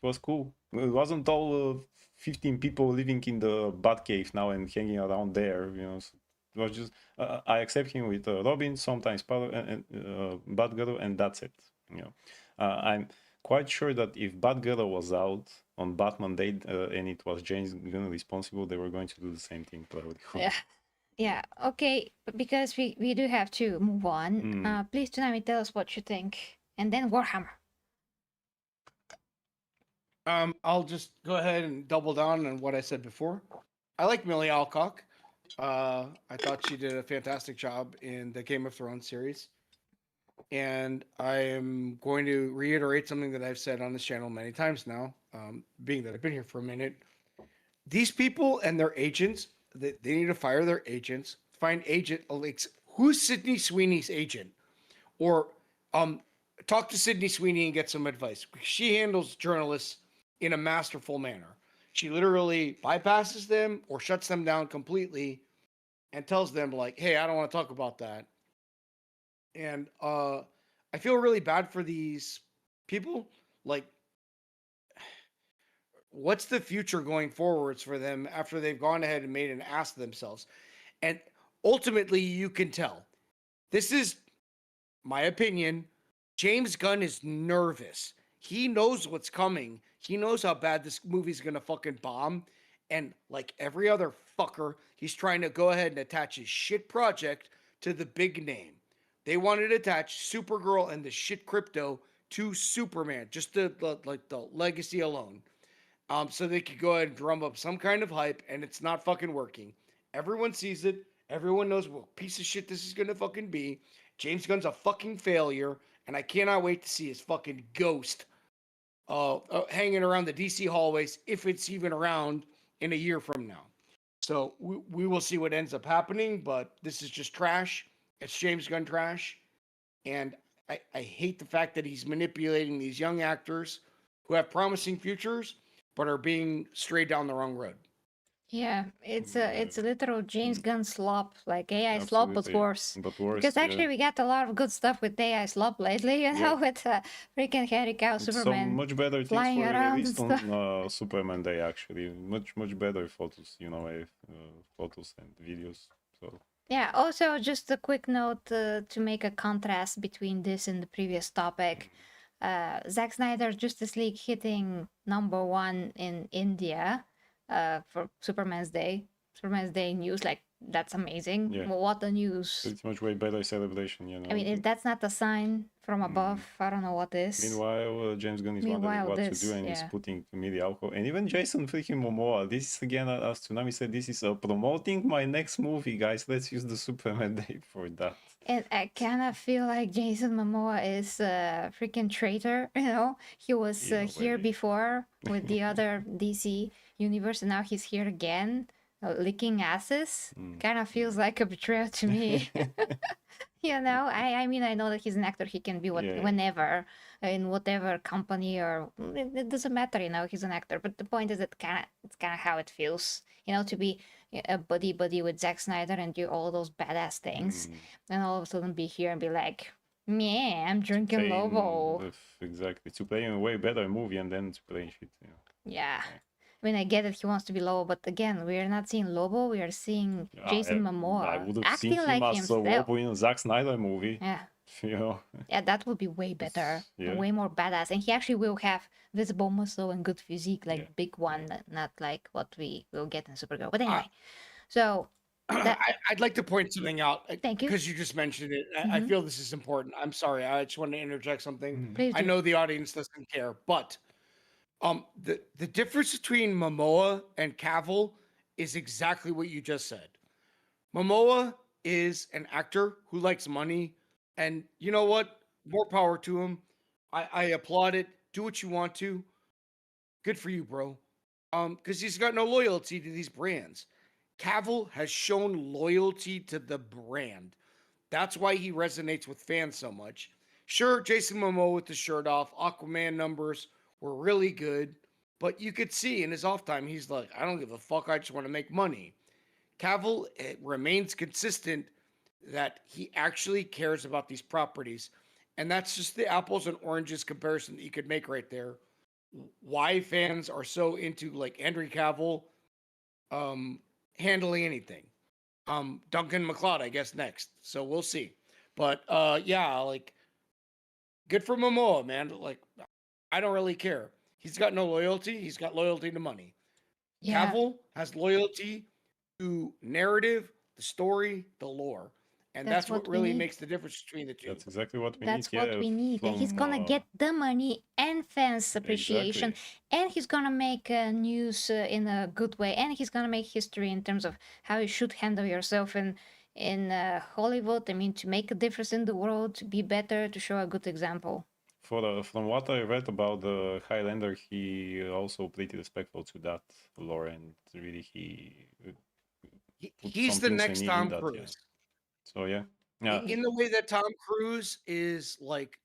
was cool. It wasn't all 15 people living in the Batcave now and hanging around there. It was just I accept him with Robin, sometimes Batgirl, and that's it. I'm quite sure that if Batgirl was out on Batman Day and it was James Gunn responsible, they were going to do the same thing probably. Yeah. Yeah. Okay. But because we do have to move on, please Tsunami, tell us what you think, and then Warhammer. I'll just go ahead and double down on what I said before. I like Millie Alcock. I thought she did a fantastic job in the Game of Thrones series. And I am going to reiterate something that I've said on this channel many times now, being that I've been here for a minute. These people and their agents, they need to fire their agents, find agent, like, who's Sydney Sweeney's agent? Or talk to Sydney Sweeney and get some advice. She handles journalists in a masterful manner. She literally bypasses them or shuts them down completely and tells them, like, hey, I don't want to talk about that. And I feel really bad for these people. Like, what's the future going forwards for them after they've gone ahead and made an ass of themselves? And ultimately, you can tell. This is my opinion. James Gunn is nervous. He knows what's coming. He knows how bad this movie's gonna fucking bomb. And like every other fucker, he's trying to go ahead and attach his shit project to the big name. They wanted to attach Supergirl and the shit crypto to Superman, just the legacy alone. So they could go ahead and drum up some kind of hype, and it's not fucking working. Everyone sees it. Everyone knows what piece of shit this is gonna fucking be. James Gunn's a fucking failure, and I cannot wait to see his fucking ghost hanging around the DC hallways, if it's even around in a year from now. So we will see what ends up happening, but this is just trash. It's James Gunn trash. And I hate the fact that he's manipulating these young actors who have promising futures, but are being strayed down the wrong road. Yeah, it's a literal James Gunn slop, like AI slop, but Absolutely. worse. But worse, Because actually, yeah. we got a lot of good stuff with AI slop lately, you know, with freaking Harry Cow Some Superman. much better things flying were around and released stuff. on Superman Day, actually. Much better photos, photos and videos. So Yeah, also just a quick note to make a contrast between this and the previous topic. Zack Snyder Justice League hitting #1 in India for Superman's Day. Superman's Day news, like, that's amazing. Yeah. Well, what a news. pretty much way better celebration, you know. I mean, if that's not a sign from above, I don't know what is. Meanwhile, James Gunn is wondering Meanwhile, what to this, do, and he's yeah. putting Millie Alcock and even Jason freaking Momoa. This again, as Tsunami said, this is promoting my next movie, guys. Let's use the Superman Day for that. And I kind of feel like Jason Momoa is a freaking traitor, you know? He was In a here way. before with the other DC universe, and now he's here again, licking asses. Kind of feels like a betrayal to me. You know, I mean, I know that he's an actor. He can be Yeah. whenever, in whatever company, or it doesn't matter, you know, he's an actor. But the point is that it's kind of how it feels, you know, to be a buddy with Zack Snyder and do all those badass things, and all of a sudden be here and be like, yeah, I'm drinking Playing Lobo. exactly, to play a way better movie and then to play shit. Yeah. I mean, I get that he wants to be Lobo, but again, we are not seeing Lobo. We are seeing Jason Momoa I would have acting seen him like as himself. Lobo in a Zack Snyder movie. Yeah. You know. Yeah, that would be way better, Yeah. way more badass, and he actually will have visible muscle and good physique, like big one, not like what we will get in Supergirl. But anyway, so I'd like to point something out. Thank you. Because you just mentioned it. I feel this is important. I'm sorry. I just want to interject something. Please I do. know the audience doesn't care, but the difference between Momoa and Cavill is exactly what you just said. Momoa is an actor who likes money, and you know what? More power to him. I applaud it. Do what you want to. Good for you, bro. Because he's got no loyalty to these brands. Cavill has shown loyalty to the brand. That's why he resonates with fans so much. Sure, Jason Momoa with the shirt off, Aquaman numbers were really good, but you could see in his off time, he's like, I don't give a fuck, I just want to make money. Cavill remains consistent that he actually cares about these properties. And that's just the apples and oranges comparison that you could make right there. Why fans are so into like Henry Cavill handling anything. Duncan MacLeod, I guess, next. So we'll see. But yeah, like Good for Momoa, man. Like, I don't really care. He's got no loyalty. He's got loyalty to money. Yeah, Cavill has loyalty to narrative, the story, the lore. And that's that's what what we really need. makes the difference between the two. That's exactly what we need. That's what Yeah, we need. And he's from gonna get the money and fans appreciation, exactly. and he's gonna make news in a good way, and he's gonna make history in terms of how you should handle yourself in Hollywood. I mean, to make a difference in the world, to be better, to show a good example. From what I read about the Highlander, he also pretty respectful to that lore, and really he put He's some the things next in Tom that. Yeah. Cruise. So yeah, yeah, In the way that Tom Cruise is like,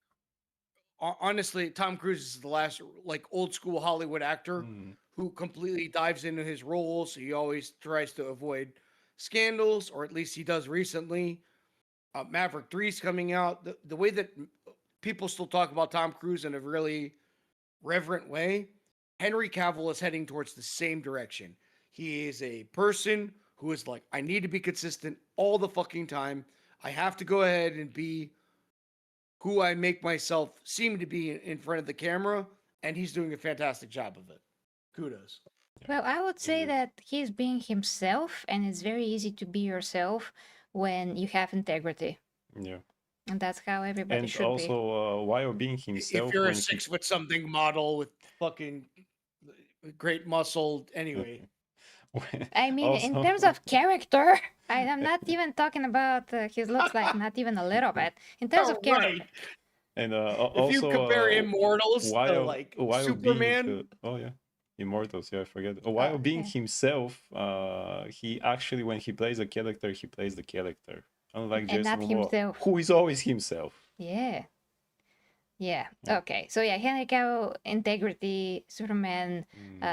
honestly, Tom Cruise is the last like old school Hollywood actor mm, who completely dives into his roles. He always tries to avoid scandals, or at least he does recently. Maverick 3 is coming out. The way that people still talk about Tom Cruise in a really reverent way, Henry Cavill is heading towards the same direction. He is a person who is like, I need to be consistent all the fucking time. I have to go ahead and be who I make myself seem to be in front of the camera, and he's doing a fantastic job of it. Kudos. Well, I would say indeed. that he's being himself, and it's very easy to be yourself when you have integrity, Yeah. and that's how everybody And should be. also, while being If himself, you're a when he 6 foot something model with fucking great muscle, anyway. I mean, in also, terms of character, I'm not even talking about his looks like not even a little bit. In terms of Oh, character, right. and If you also, compare Immortals to while like while being Superman, oh yeah, Immortals, yeah, I forget. While being yeah. himself, he actually, when he plays a character, he plays the character, unlike And Jason not Momoa, himself. who is always himself. Yeah. Yeah. Yeah. Okay. So yeah, Henry Cavill, integrity, Superman,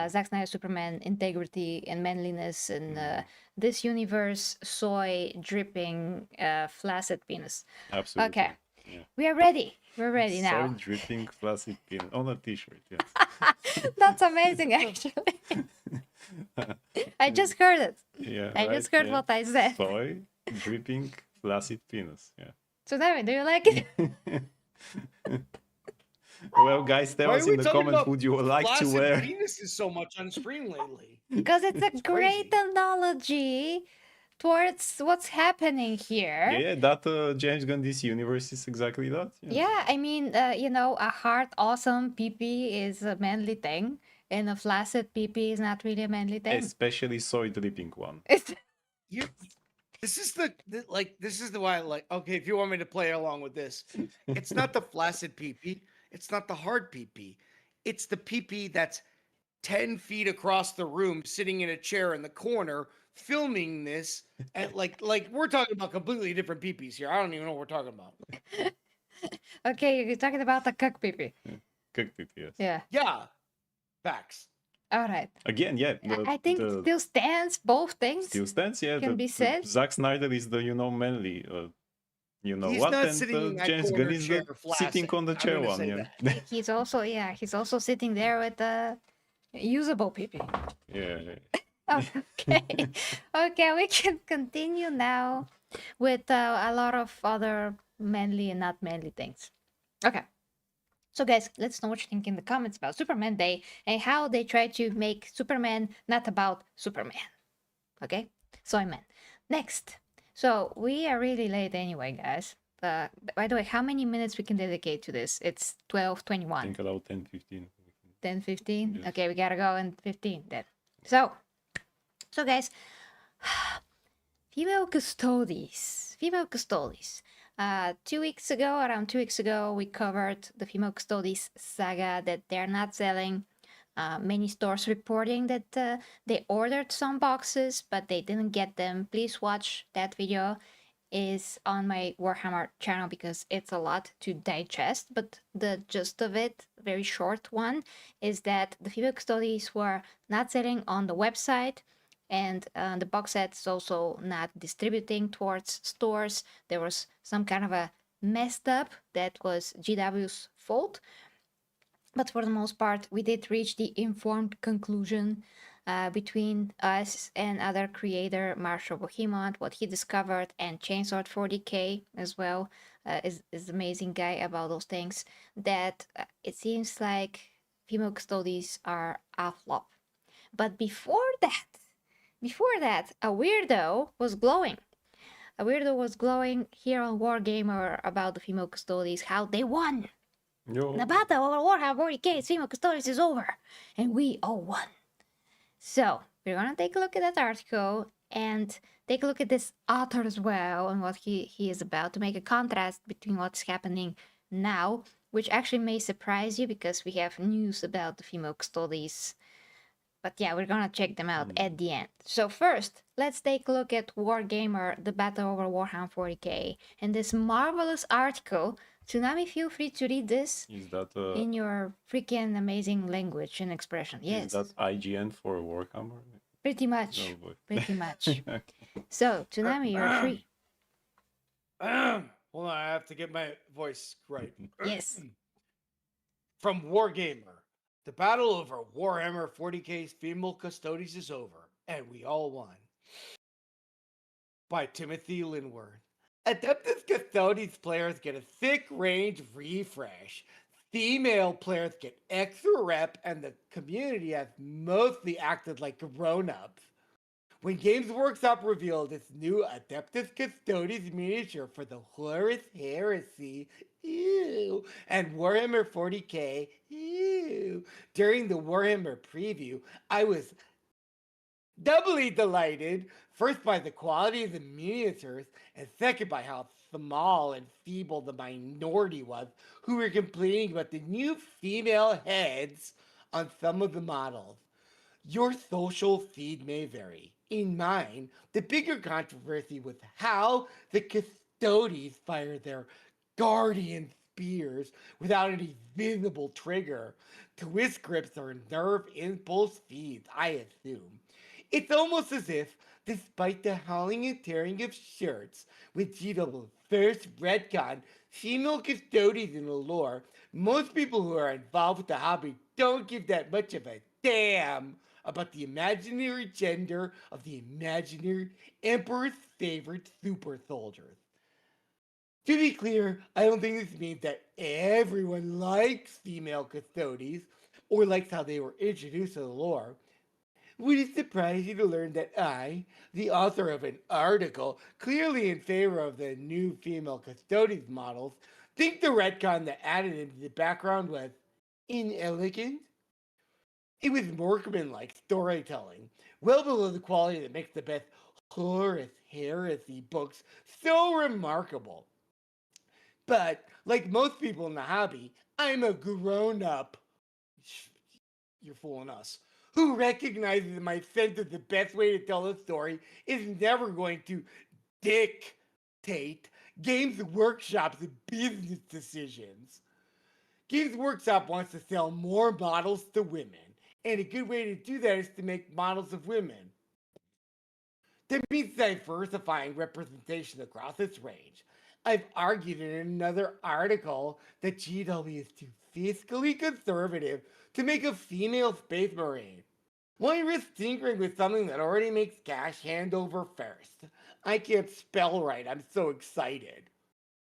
Zack Snyder, Superman, integrity and manliness, and this universe, soy dripping, flaccid penis. Absolutely. Okay, Yeah. we are ready. We're ready Soy now. dripping flaccid penis on a t-shirt. Yes. That's amazing, actually. I just heard it. Yeah. I right? just heard Yeah. what I said. Soy dripping flaccid penis. Yeah. So, David, do you like it? Well, guys, tell why us are we in the talking comments, about would you like to flaccid wear? penises so much on screen lately? Because it's a great crazy. analogy towards what's happening here. Yeah, that James Gunn DC universe is exactly that. Yeah, I mean, a heart awesome PP is a manly thing, and a flaccid PP is not really a manly thing. Especially soy dripping one. You, this is the why I like. Okay, if you want me to play along with this, it's not the flaccid PP. It's not the hard PP. It's the PP that's 10 feet across the room, sitting in a chair in the corner, filming this. And like we're talking about completely different PPs here. I don't even know what we're talking about. Okay, you're talking about the cuck PP. Cooked, yes. Yeah. Yeah, facts. All right. Again, yeah. I think it still stands. Both things still stands, yeah. can be said. Zack Snyder is the manly, He's what, not and sitting in that James corner Gunn is chair the flaccid. sitting on the I'm chair gonna one, say yeah. that. He's also sitting there with a usable PP. Yeah. Okay. Okay, we can continue now with a lot of other manly and not manly things. Okay. So, guys, let's know what you think in the comments about Superman Day and how they try to make Superman not about Superman. Okay? So, amen. Next. So, we are really late anyway, guys. By the way, how many minutes we can dedicate to this? It's 12:21. I think about 10-15. 10:15. Yes. Okay, we gotta go in 15 then. So guys, female custodies. 2 weeks ago, around 2 weeks ago, we covered the female custodies saga that they're not selling. Many stores reporting that they ordered some boxes, but they didn't get them. Please watch that video. Is on my Warhammer channel because it's a lot to digest, but the gist of it, very short one, is that the female custodies were not selling on the website, and the box sets also not distributing towards stores. There was some kind of a messed up that was GW's fault, but for the most part we did reach the informed conclusion between us and other creator Marshall Bohemond, what he discovered, and Chainsaw 40K as well, is amazing guy about those things, that it seems like female custodies are a flop. But before that, a weirdo was glowing. A weirdo was glowing here on Wargamer about the female custodies, how they won. Yo. The battle over Warhammer 40k female custodies is over, and we all won. So we're gonna take a look at that article and take a look at this author as well and what he is about, to make a contrast between what's happening now, which actually may surprise you because we have news about the female custodies. But yeah, we're gonna check them out at the end. So first, let's take a look at Wargamer, the battle over Warhammer 40k, and this marvelous article. Tsunami, feel free to read this Is that in your freaking amazing language and expression. Yes, is that IGN for Warhammer? pretty much. Oh boy. Pretty much. Okay. So, Tsunami, you're free. Hold on, I have to get my voice right. Yes. From Wargamer, the battle over Warhammer 40k's female custodies is over, and we all won. By Timothy Linward. Adeptus Custodies players get a thick range refresh. Female players get extra rep, and the community has mostly acted like grown-ups. When Games Workshop revealed its new Adeptus Custodies miniature for the Horus Heresy, ew, and Warhammer 40k, ew, during the Warhammer preview, I was doubly delighted, first by the quality of the miniatures, and second by how small and feeble the minority was who were complaining about the new female heads on some of the models. Your social feed may vary. In mine, the bigger controversy was how the custodies fire their guardian spears without any visible trigger. Twist grips or nerve impulse feeds, I assume. It's almost as if, despite the howling and tearing of shirts with GW's first retcon female custodians in the lore, most people who are involved with the hobby don't give that much of a damn about the imaginary gender of the imaginary Emperor's favorite super soldiers. To be clear, I don't think this means that everyone likes female custodies or likes how they were introduced to the lore. Would it surprise you to learn that I, the author of an article clearly in favor of the new female custodians models, think the retcon that added into the background was inelegant? It was workman-like storytelling, well below the quality that makes the best Horus Heresy books so remarkable. But, like most people in the hobby, I'm a grown-up. You're fooling us. Who recognizes that my sense of the best way to tell a story is never going to dictate Games Workshop's business decisions. Games Workshop wants to sell more models to women, and a good way to do that is to make models of women. That means diversifying representation across its range. I've argued in another article that GW is too fiscally conservative to make a female Space Marine. Why risk tinkering with something that already makes cash hand over fist? I can't spell right, I'm so excited.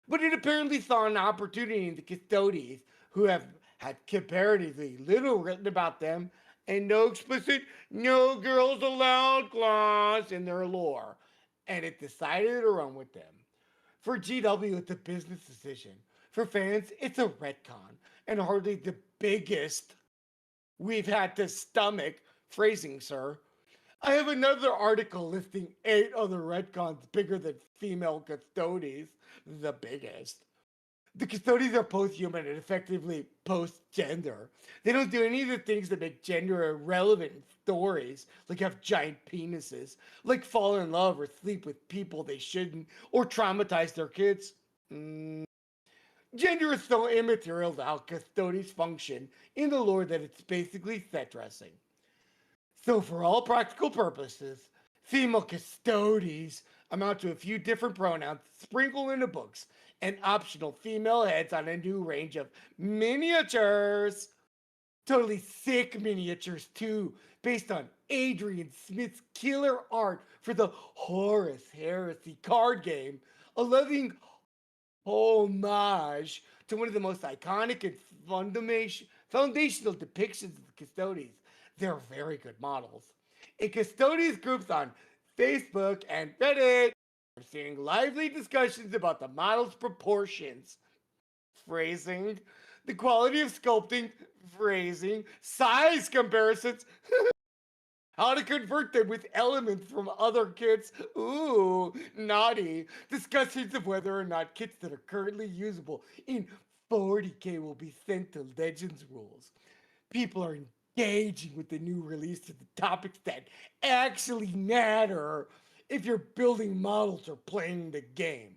But it apparently saw an opportunity in the custodians, who have had comparatively little written about them and no explicit "no girls allowed" clause in their lore, and it decided to run with them. For GW, it's a business decision. For fans, it's a retcon, and hardly the biggest we've had to stomach. Phrasing, sir. I have another article listing 8 other retcons bigger than female custodians, the biggest. The custodians are post-human and effectively post-gender. They don't do any of the things that make gender irrelevant in stories, like have giant penises, like fall in love or sleep with people they shouldn't, or traumatize their kids. Gender is so immaterial to how custodians function in the lore that it's basically set dressing. So for all practical purposes, female custodians amount to a few different pronouns sprinkled into books and optional female heads on a new range of miniatures. Totally sick miniatures too, based on Adrian Smith's killer art for the Horus Heresy card game, a loving homage to one of the most iconic and foundational depictions of the Custodes. They're very good models. In Custodes groups on Facebook and Reddit, we're seeing lively discussions about the model's proportions, phrasing, the quality of sculpting, phrasing, size comparisons, how to convert them with elements from other kits. Ooh, naughty. Discussions of whether or not kits that are currently usable in 40K will be sent to Legends rules. People are engaging with the new release to the topics that actually matter if you're building models or playing the game.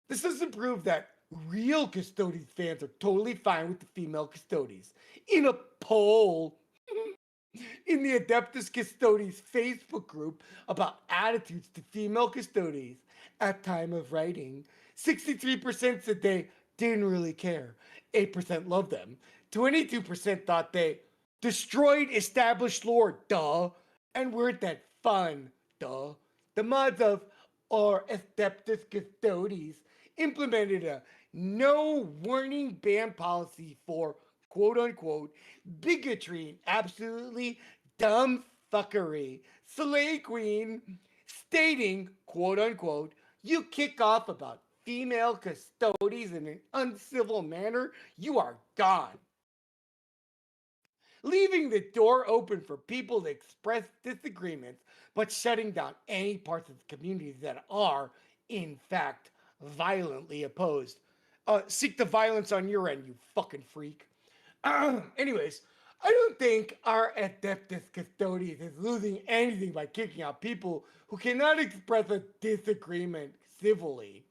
This doesn't prove that real Custodes fans are totally fine with the female Custodes. In a poll in the Adeptus Custodes Facebook group about attitudes to female Custodes at time of writing, 63% said they didn't really care. 8% loved them. 22% thought they destroyed established lore, duh, and weren't that fun, duh. The mods of our Adeptus Custodes implemented a no warning ban policy for quote unquote bigotry and absolutely dumb fuckery. Slay Queen stating, quote unquote, you kick off about female Custodes in an uncivil manner, you are gone. Leaving the door open for people to express disagreements, but shutting down any parts of the community that are, in fact, violently opposed. Seek the violence on your end, you fucking freak. Anyways, I don't think our Adeptus Custodes is losing anything by kicking out people who cannot express a disagreement civilly.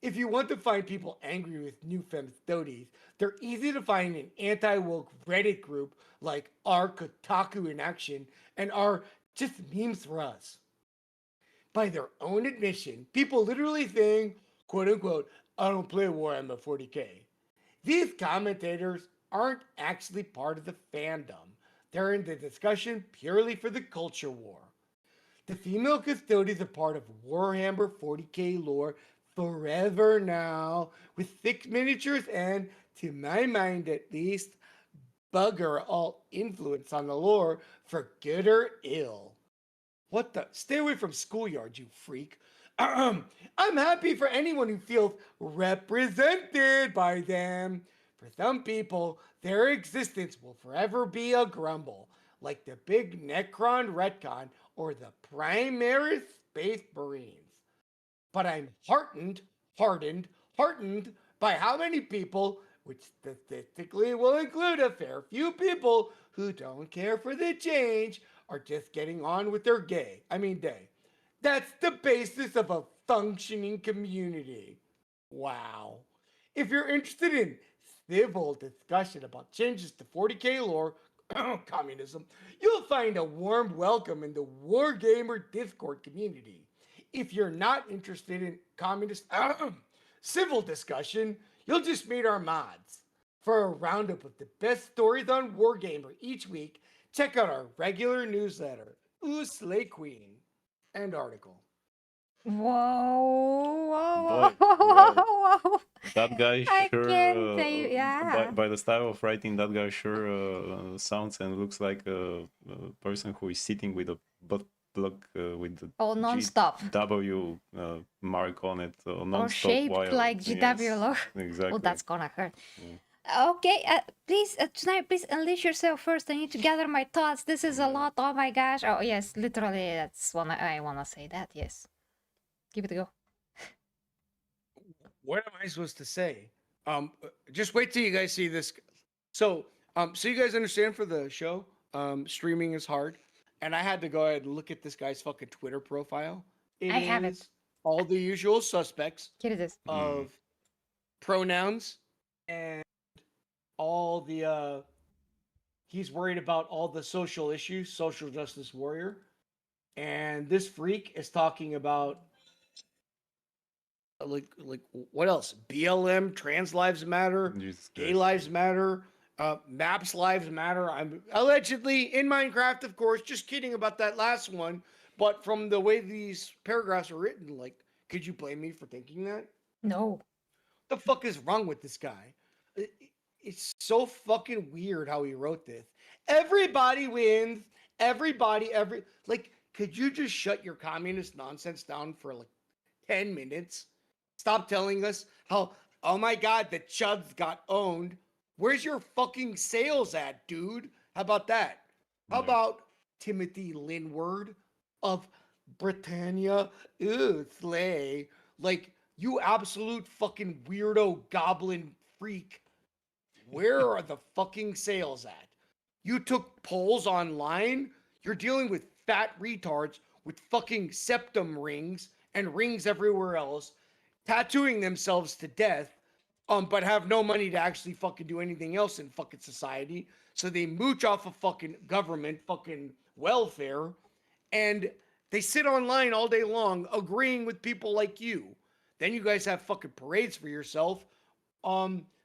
If you want to find people angry with new Femstodes, they're easy to find in anti-woke Reddit group like our Kotaku in Action and our Just Memes for Us. By their own admission, people literally saying, quote unquote, I don't play Warhammer 40K. These commentators aren't actually part of the fandom. They're in the discussion purely for the culture war. The female Custodes are part of Warhammer 40K lore forever now, with thick miniatures and, to my mind at least, bugger all influence on the lore for good or ill. What the? Stay away from schoolyard, you freak. I'm happy for anyone who feels represented by them. For some people, their existence will forever be a grumble, like the big Necron retcon or the Primaris Space Marines. But I'm heartened by how many people, which statistically will include a fair few people who don't care for the change, are just getting on with their day. That's the basis of a functioning community. Wow. If you're interested in civil discussion about changes to 40K lore, communism, you'll find a warm welcome in the Wargamer Discord community. If you're not interested in communist civil discussion, you'll just meet our mods. For a roundup of the best stories on Wargamer each week, check out our regular newsletter, Ooh Slay Queen, and article. Whoa, Boy, whoa, well, whoa, whoa. that guy I sure, can't say, yeah. by the style of writing, that guy sure sounds and looks like a person who is sitting with a butt plug with the Oh, non-stop. GW mark on it, Or non-stop shaped while, like GW yes, logo. exactly. Oh, that's gonna hurt. Okay, please, tonight, please unleash yourself first. I need to gather my thoughts. This is a lot. Oh my gosh. Oh, yes, literally, that's what I wanna say that, yes. Give it a go. What am I supposed to say? Just wait till you guys see this. So you guys understand for the show, streaming is hard, and I had to go ahead and look at this guy's fucking Twitter profile. I have it. Is all the usual suspects Here it is. of pronouns and all the he's worried about all the social issues, social justice warrior, and this freak is talking about like what else? BLM, trans lives matter, Jesus gay Christ. lives matter, Maps Lives Matter. I'm allegedly in Minecraft, of course. Just kidding about that last one. But from the way these paragraphs are written, like, could you blame me for thinking that? No. The fuck is wrong with this guy? It's so fucking weird how he wrote this. Everybody wins. Every like. Could you just shut your communist nonsense down for like 10 minutes? Stop telling us how. Oh my god, the Chuds got owned. Where's your fucking sales at, dude? How about that? How Yeah. about Timothy Linward of Britannia? Ooh, slay. Like, you absolute fucking weirdo goblin freak. Where are the fucking sales at? You took polls online? You're dealing with fat retards with fucking septum rings and rings everywhere else, tattooing themselves to death, but have no money to actually fucking do anything else in fucking society. So they mooch off of fucking government, fucking welfare, and they sit online all day long agreeing with people like you. Then you guys have fucking parades for yourself.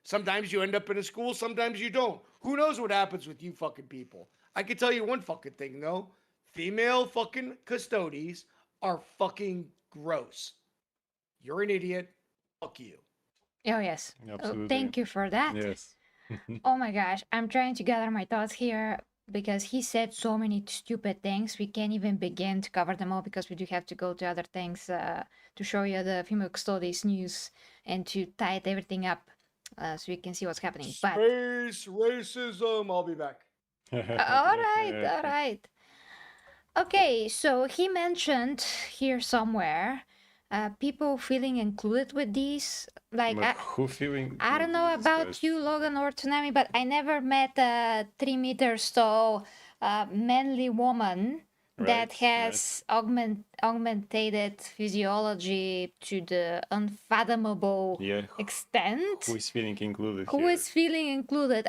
Sometimes you end up in a school, sometimes you don't. Who knows what happens with you fucking people? I can tell you one fucking thing though. Female fucking custodies are fucking gross. You're an idiot. Fuck you. Oh, yes. Absolutely. Thank you for that. Yes. Oh my gosh, I'm trying to gather my thoughts here because he said so many stupid things. We can't even begin to cover them all because we do have to go to other things to show you the female custodies news and to tie everything up so you can see what's happening. But Space racism. I'll be back. all right. Okay, so he mentioned here somewhere people feeling included with these. Like, But who feeling? I don't know Jesus about Christ. you, Logan or Tsunami, but I never met a 3 meters tall manly woman that Right, has augmented physiology to the unfathomable Yeah. extent. Who is feeling included Who here? is feeling included?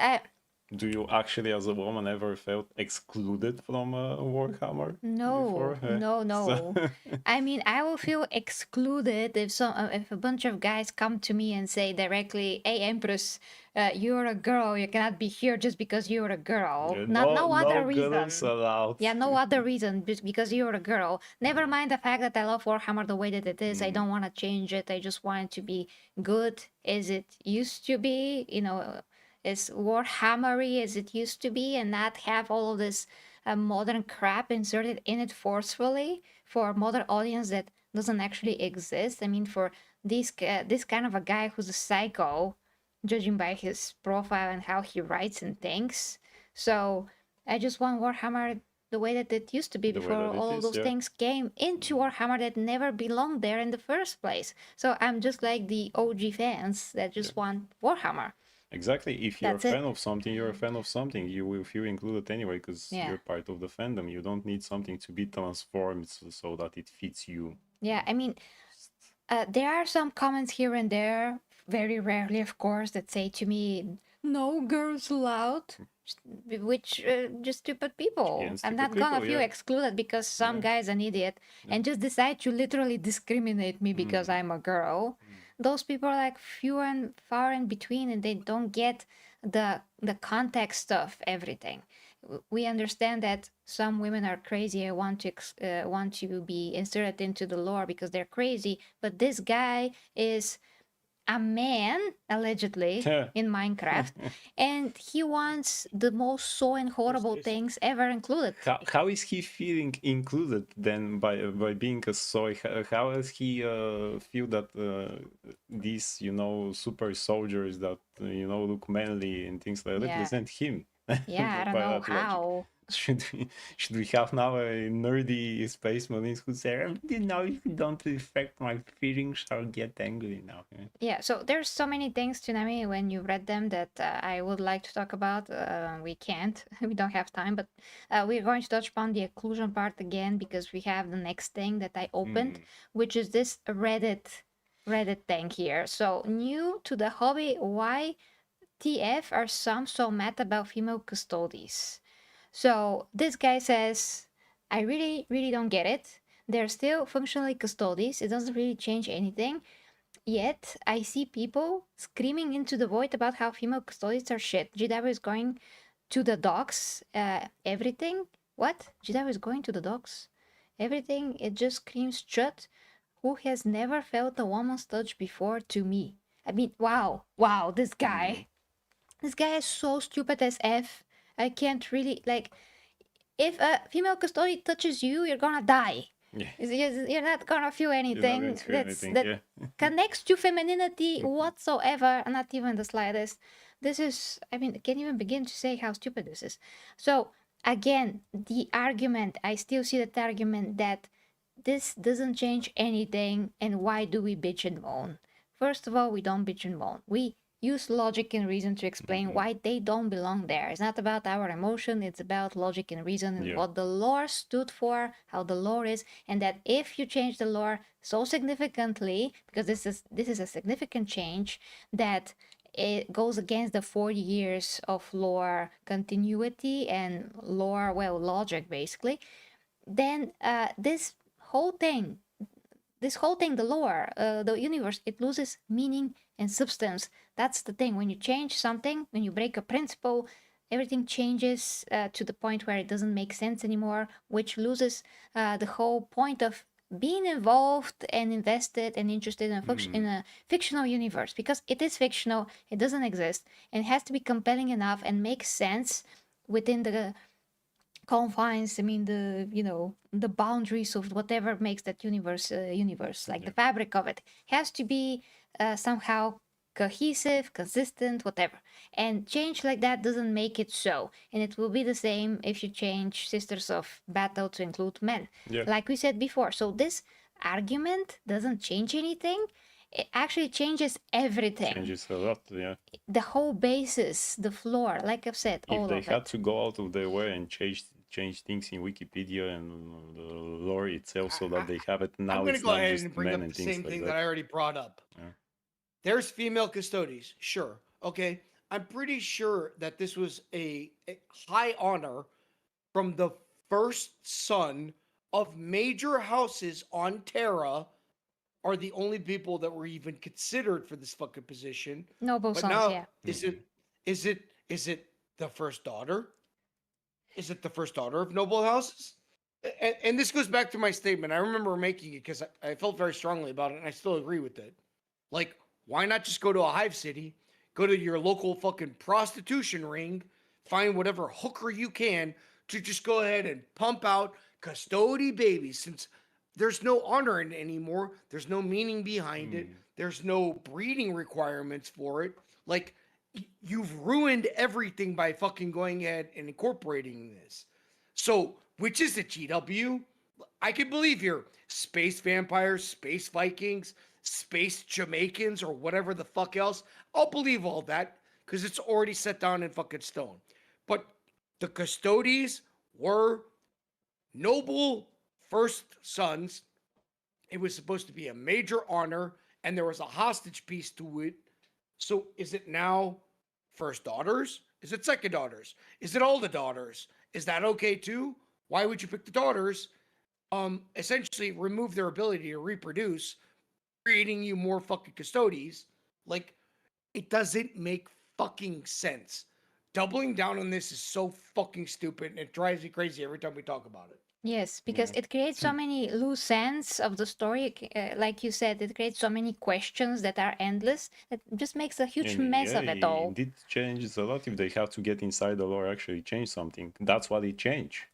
Do you actually, as a woman, ever felt excluded from Warhammer? No, before? no, So- no. I mean, I will feel excluded if a bunch of guys come to me and say directly, "Hey, Empress, you're a girl. You cannot be here just because you're a girl. Yeah, No other girls reason. allowed. Yeah, no other reason just because you're a girl. Never mind the fact that I love Warhammer the way that it is. I don't want to change it. I just want it to be good as it used to be. You know, as Warhammery as it used to be, and not have all of this modern crap inserted in it forcefully for a modern audience that doesn't actually exist. I mean, for this kind of a guy who's a psycho, judging by his profile and how he writes and thinks. So I just want Warhammer the way that it used to be The way before that it all of is, those yeah. things came into Warhammer that never belonged there in the first place. So I'm just like the OG fans that just want Warhammer. Exactly. If you're That's a it. fan of something, you're a fan of something. You will feel included anyway because Yeah. you're part of the fandom. You don't need something to be transformed so that it fits you. Yeah, I mean, there are some comments here and there, very rarely, of course, that say to me, "No girls allowed," which just stupid people. Yeah, I'm stupid not gonna people, feel yeah. excluded because some guy's an idiot and just decide to literally discriminate me because I'm a girl. Those people are like few and far in between, and they don't get the context of everything. We understand that some women are crazy and want to be inserted into the lore because they're crazy, but this guy is a man allegedly in Minecraft, and he wants the most so and horrible things ever included. How is he feeling included then by being a soy? How does he feel that these super soldiers that look manly and things like that Yeah. represent him? Yeah, I don't By know that logic. how. Should we have now a nerdy space marines who say, if you don't respect my feelings, I'll get angry now. Yeah, so there's so many things, Tsunami, when you read them that I would like to talk about. We can't, we don't have time, but we're going to touch upon the inclusion part again because we have the next thing that I opened, which is this Reddit thing here. So new to the hobby, why TF are some so mad about female custodies? So this guy says, I really don't get it. They're still functionally custodies. It doesn't really change anything. yet I see people screaming into the void about how female custodians are shit. GW is going to the docks, everything. What? GW is going to the docks? Everything, it just screams shut. Who has never felt a woman's touch before to me? I mean, wow, this guy. This guy is so stupid as F. I can't really, like, if a female custodian touches you, you're gonna die. Yeah. You're not gonna feel You're not anything going to feel anything, that yeah. connects to femininity whatsoever, not even the slightest. This is, I mean, I can't even begin to say how stupid this is. So, again, the argument, I still see that argument that this doesn't change anything, and why do we bitch and moan? First of all, we don't bitch and moan. We use logic and reason to explain why they don't belong there. It's not about our emotion, it's about logic and reason and Yeah. what the lore stood for, how the lore is, and that if you change the lore so significantly, because this is a significant change, that it goes against the 40 years of lore continuity and lore, well, logic basically, then this whole thing, the lore, the universe, it loses meaning and substance. That's the thing. When you change something, when you break a principle, everything changes to the point where it doesn't make sense anymore, which loses the whole point of being involved and invested and interested in a fictional universe, because it is fictional, it doesn't exist, and it has to be compelling enough and make sense within the confines, I mean, the boundaries of whatever makes that universe universe, like the fabric of it has to be somehow cohesive, consistent, whatever. And change like that doesn't make it so. And it will be the same if you change Sisters of Battle to include men, Yeah. like we said before. So this argument doesn't change anything. It actually changes everything. Changes a lot, yeah. The whole basis, the floor, like I've said, If all they of had it. to go out of their way and change things in Wikipedia and the lore itself so that they have it now, I'm going to it's go not ahead just and bring men up and the things same like thing that. that I already brought up. Yeah. There's female custodies, sure. Okay. I'm pretty sure that this was a high honor from the first son of major houses on Terra, are the only people that were even considered for this fucking position. Noble But sons, now, yeah. is it the first daughter? Is it the first daughter of noble houses? And this goes back to my statement. I remember making it because I felt very strongly about it, and I still agree with it. Like, why not just go to a hive city, go to your local fucking prostitution ring, find whatever hooker you can to just go ahead and pump out custody babies, since there's no honor in it anymore. There's no meaning behind it. There's no breeding requirements for it. Like, you've ruined everything by fucking going ahead and incorporating this. So, which is it, GW? I can believe you're space vampires, space Vikings, space Jamaicans, or whatever the fuck else. I'll believe all that because it's already set down in fucking stone. But the custodies were noble first sons. It was supposed to be a major honor, and there was a hostage piece to it. So is it now first daughters? Is it second daughters? Is it all the daughters? Is that okay too? Why would you pick the daughters? Essentially remove their ability to reproduce, creating you more fucking custodies. Like, it doesn't make fucking sense. Doubling down on this is so fucking stupid, and it drives me crazy every time we talk about it. Yes, because it creates so many loose ends of the story. Like you said, it creates so many questions that are endless. It just makes a huge And mess yeah, of it all. It did change a lot if they have to get inside the lore, actually change something. That's what it changed.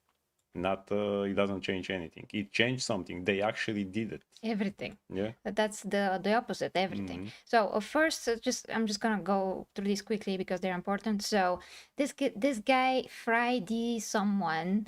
Not, it doesn't change anything. It changed something. They actually did it. Everything. Yeah. That's the opposite, everything. So first, I'm just gonna go through these quickly because they're important. So this guy Friday someone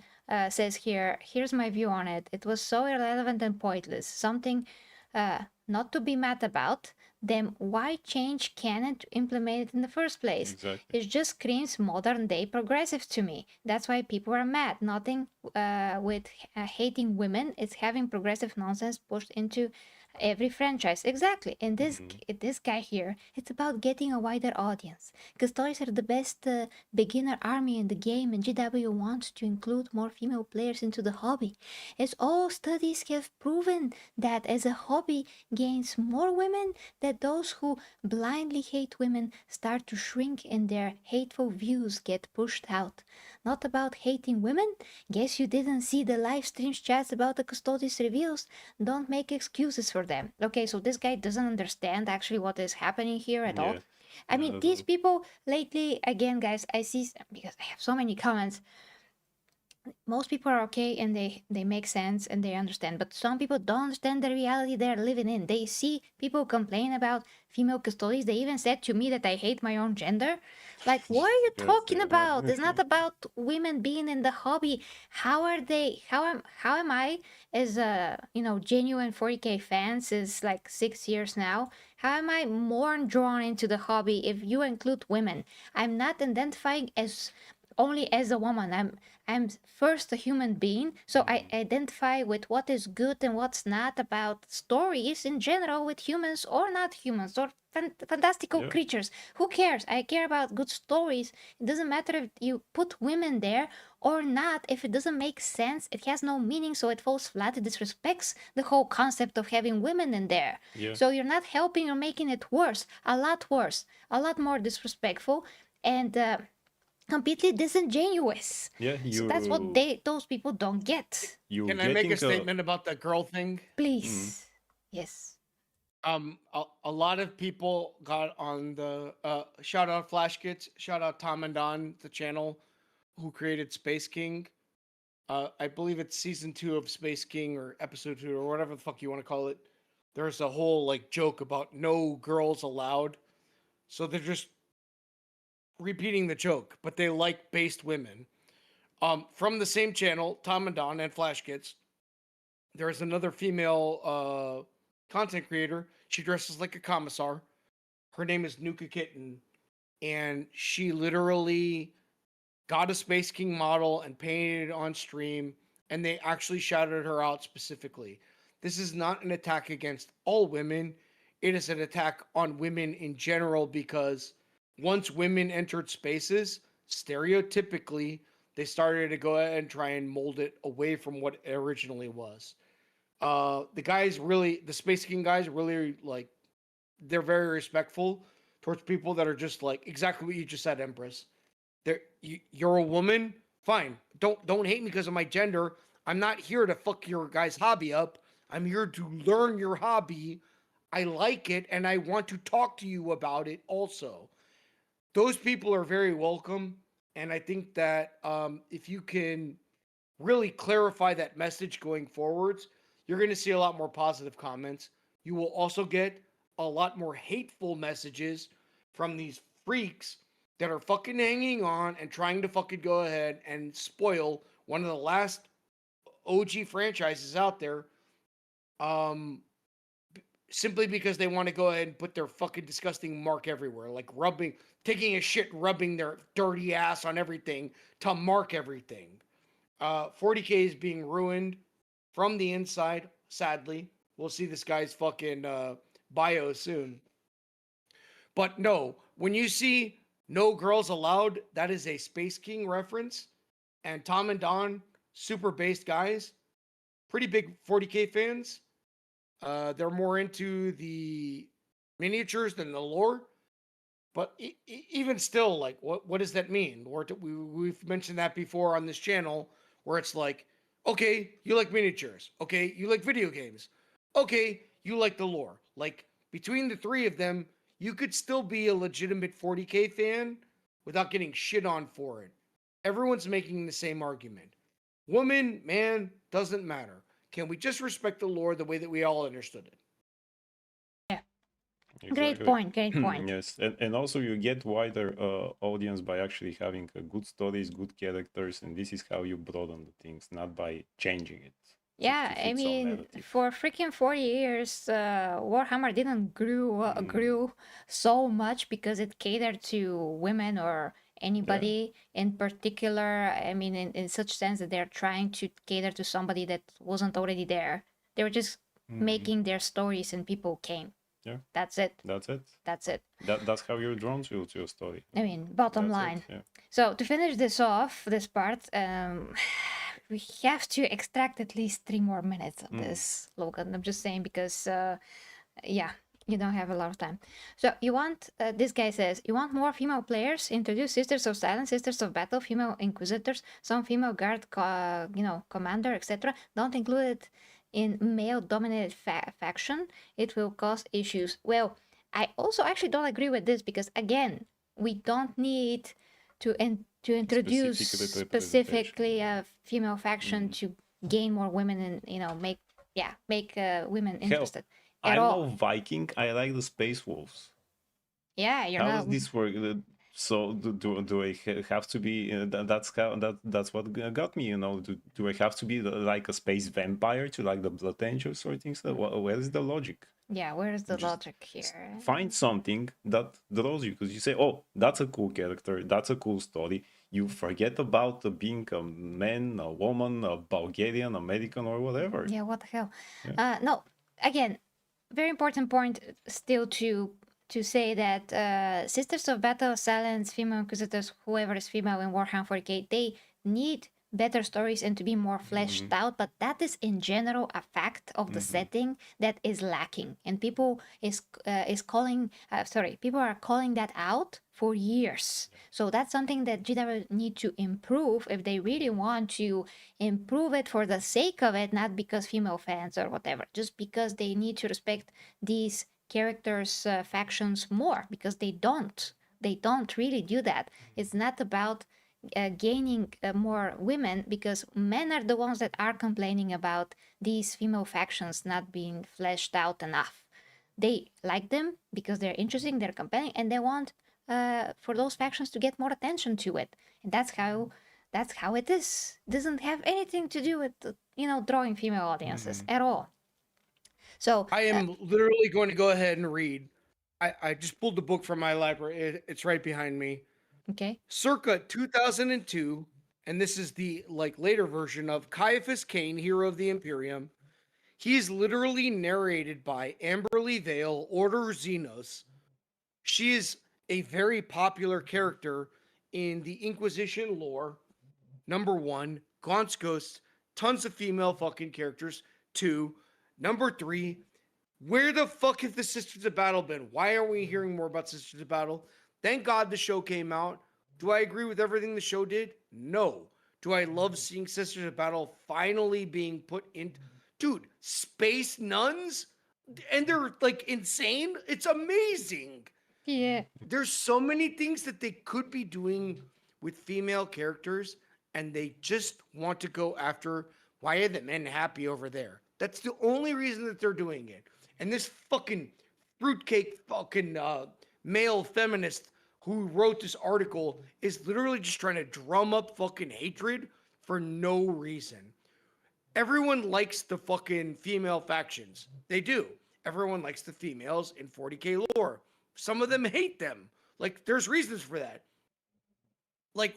says here, here's my view on it. It was so irrelevant and pointless. Something not to be mad about. Then why change canon to implement it in the first place? Exactly. It just screams modern day progressive to me. That's why people are mad. Nothing with hating women. It's having progressive nonsense pushed into every franchise. Exactly. And this guy here, it's about getting a wider audience. Because toys are the best beginner army in the game, and GW wants to include more female players into the hobby. As all studies have proven that as a hobby gains more women, that that those who blindly hate women start to shrink and their hateful views get pushed out. Not about hating women? Guess you didn't see the live streams chats about the Custodes reveals. Don't make excuses for them. Okay, so this guy doesn't understand actually what is happening here at all. Yeah. I mean, Not at these all. people lately, again, guys, I see, because I have so many comments, most people are okay and they make sense and they understand, but some people don't understand the reality they're living in. They see people complain about female custodies. They even said to me that I hate my own gender. Like, what are you God talking damn. about? It's not about women being in the hobby. How am I, as a genuine 40k fan since like 6 years now, how am I more drawn into the hobby if you include women? I'm not identifying as only as a woman. I'm first a human being, so I identify with what is good and what's not about stories in general with humans or not humans or fantastical Yeah. creatures. Who cares? I care about good stories. It doesn't matter if you put women there or not. If it doesn't make sense, it has no meaning, so it falls flat. It disrespects the whole concept of having women in there. Yeah. So you're not helping, you're making it worse, a lot more disrespectful, and completely disingenuous. Yeah, So that's what those people don't get. you're Can I make getting a statement about the girl thing? Please. Yes. A lot of people got on the shout out Flash Kids, shout out Tom and Don, the channel who created Space King. I believe it's season 2 of Space King or episode 2 or whatever the fuck you want to call it. There's a whole like joke about no girls allowed. So they're just repeating the joke, but they like based women. From the same channel, Tom and Don and Flash Kids, there's another female content creator. She dresses like a commissar. Her name is Nuka Kitten, and she literally got a Space King model and painted it on stream, and they actually shouted her out specifically. This is not an attack against all women. It is an attack on women in general because once women entered spaces, stereotypically, they started to go ahead and try and mold it away from what it originally was. The Space King guys really like, they're very respectful towards people that are just like exactly what you just said, Empress. You're a woman, fine. Don't hate me because of my gender. I'm not here to fuck your guy's hobby up. I'm here to learn your hobby. I like it and I want to talk to you about it also. Those people are very welcome, and I think that if you can really clarify that message going forwards, you're going to see a lot more positive comments. You will also get a lot more hateful messages from these freaks that are fucking hanging on and trying to fucking go ahead and spoil one of the last OG franchises out there, simply because they want to go ahead and put their fucking disgusting mark everywhere, like taking a shit, rubbing their dirty ass on everything to mark everything. 40K is being ruined from the inside, sadly. We'll see this guy's fucking bio soon. But no, when you see No Girls Allowed, that is a Space King reference. And Tom and Don, super based guys, pretty big 40K fans. They're more into the miniatures than the lore. But even still, like, what does that mean? We've mentioned that before on this channel, where it's like, okay, you like miniatures. Okay, you like video games. Okay, you like the lore. Like, between the three of them, you could still be a legitimate 40K fan without getting shit on for it. Everyone's making the same argument. Woman, man, doesn't matter. Can we just respect the lore the way that we all understood it? Great point. Yes, and also you get wider audience by actually having good stories, good characters, and this is how you broaden the things, not by changing it. Yeah, to I fit some mean, narrative. for freaking 40 years, Warhammer didn't grew so much because it catered to women or anybody in particular. I mean, in such sense that they're trying to cater to somebody that wasn't already there. They were just making their stories and people came. Yeah. That's it. That's it. That's it. That's how you're drawn to your story. I mean, bottom That's line. it, yeah. So to finish this off, this part, we have to extract at least 3 more minutes of this, Logan. I'm just saying because, yeah, You don't have a lot of time. So you want, this guy says, you want more female players? Introduce Sisters of Silence, Sisters of Battle, female Inquisitors, some female guard, commander, etc. Don't include it in male-dominated faction. It will cause issues. Well, I also actually don't agree with this because, again, we don't need to introduce specifically a female faction to gain more women and make women interested. I love Viking. I like the Space Wolves. Yeah, you're How not. does this work? So do I have to be? That's what got me. Do I have to be like a space vampire to like the Blood Angels or things? Where is the logic? Yeah, where is the Just logic here? Find something that draws you, because you say, "Oh, that's a cool character. That's a cool story." You forget about being a man, a woman, a Bulgarian, American, or whatever. Yeah, what the hell? No, again, very important point still to say that Sisters of Battle, Silence, female Inquisitors, whoever is female in Warhammer 40k, they need better stories and to be more fleshed out, but that is in general a fact of the setting that is lacking, and people people are calling that out for years. So that's something that GW need to improve if they really want to improve it for the sake of it, not because female fans or whatever, just because they need to respect these characters factions more, because they don't really do that. It's not about gaining more women, because men are the ones that are complaining about these female factions not being fleshed out enough. They like them because they're interesting, they're compelling, and they want for those factions to get more attention to it. And that's how it is. Doesn't have anything to do with drawing female audiences at all. So I am literally going to go ahead and read. I just pulled the book from my library. It's right behind me. okay. Circa 2002, and this is the later version of Caiaphas Cain, Hero of the Imperium. He is literally narrated by Amberly Vale, Order Xenos. She is a very popular character in the Inquisition lore. Number 1, Gaunt's Ghost, tons of female fucking characters. 2, number 3, where the fuck have the Sisters of Battle been? Why aren't we hearing more about Sisters of Battle? Thank God the show came out. Do I agree with everything the show did? No. Do I love seeing Sisters of Battle finally being put in? Dude, space nuns? And they're insane? It's amazing. Yeah. There's so many things that they could be doing with female characters, and they just want to go after, why are the men happy over there? That's the only reason that they're doing it. And this fucking fruitcake fucking male feminist who wrote this article is literally just trying to drum up fucking hatred for no reason. Everyone likes the fucking female factions. They do. Everyone likes the females in 40k lore. Some of them hate them. There's reasons for that.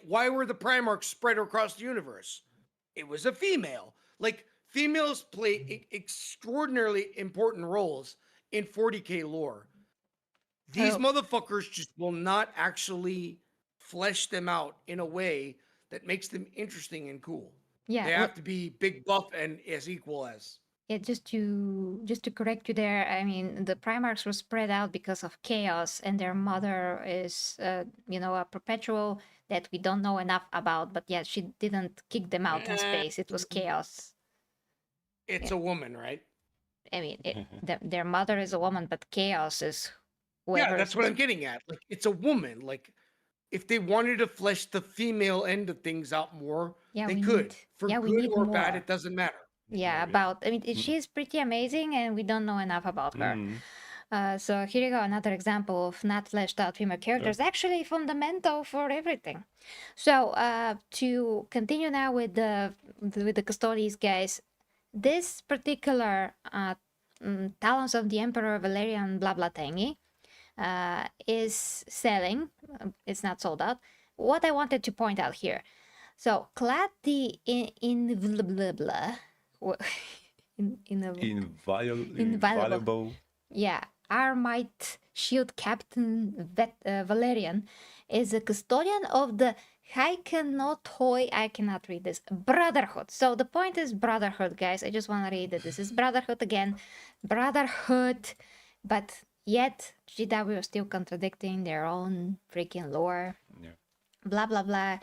Why were the Primarchs spread across the universe? It was a female. Females play extraordinarily important roles in 40k lore. These motherfuckers just will not actually flesh them out in a way that makes them interesting and cool. Yeah. They have to be big buff and as equal as. Yeah, just to correct you there, I mean, the Primarchs were spread out because of chaos, and their mother is, a perpetual that we don't know enough about, but yeah, she didn't kick them out in space. It was chaos. It's a woman, right? I mean, their mother is a woman, but chaos is whoever. Yeah, that's what I'm getting at. It's a woman. If they wanted to flesh the female end of things out more, they could. For good or bad, it doesn't matter. Yeah, I mean, she's pretty amazing, and we don't know enough about her. So here you go, another example of not fleshed out female characters, actually fundamental for everything. So to continue now with the Custodes, guys, this particular Talons of the Emperor Valerian blah blah thingy is selling. It's not sold out. What I wanted to point out here. So clad the invaluable. Yeah, Armite Shield Captain Valerian is a custodian of the I cannot read this, Brotherhood. So the point is Brotherhood, guys. I just want to read that this is Brotherhood again. Brotherhood, but yet GW is still contradicting their own freaking lore. Yeah. Blah blah blah.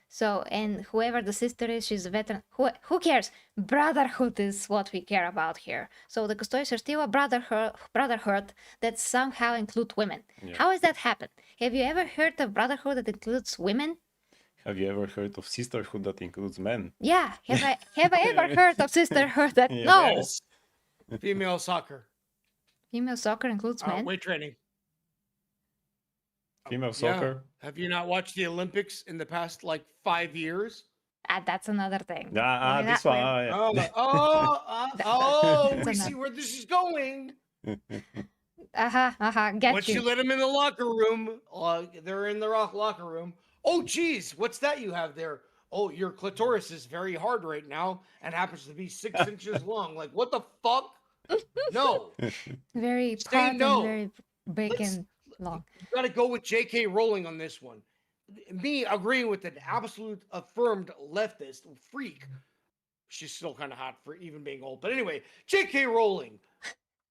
So and whoever the sister is, she's a veteran. Who cares? Brotherhood is what we care about here. So the Custodians are still a brotherhood that somehow include women. Yeah. How has that happened? Have you ever heard of brotherhood that includes women? Have you ever heard of sisterhood that includes men? Yeah. Have I ever heard of sisterhood that Yeah. no? Yes. Female soccer. Female soccer includes men. Weight training. Female Yeah. soccer? Have you not watched the Olympics in the past like 5 years? That's another thing. This one. Yeah. We That's see where this is going. Get Once you let them in the locker room, they're in the locker room. Oh, geez, what's that you have there? Oh, your clitoris is very hard right now and happens to be 6 inches long. Like, what the fuck? No. Very Say part no. and very big Let's- and long. You got to go with J.K. Rowling on this one. Me agreeing with an absolute affirmed leftist freak. She's still kind of hot for even being old. But anyway, J.K. Rowling.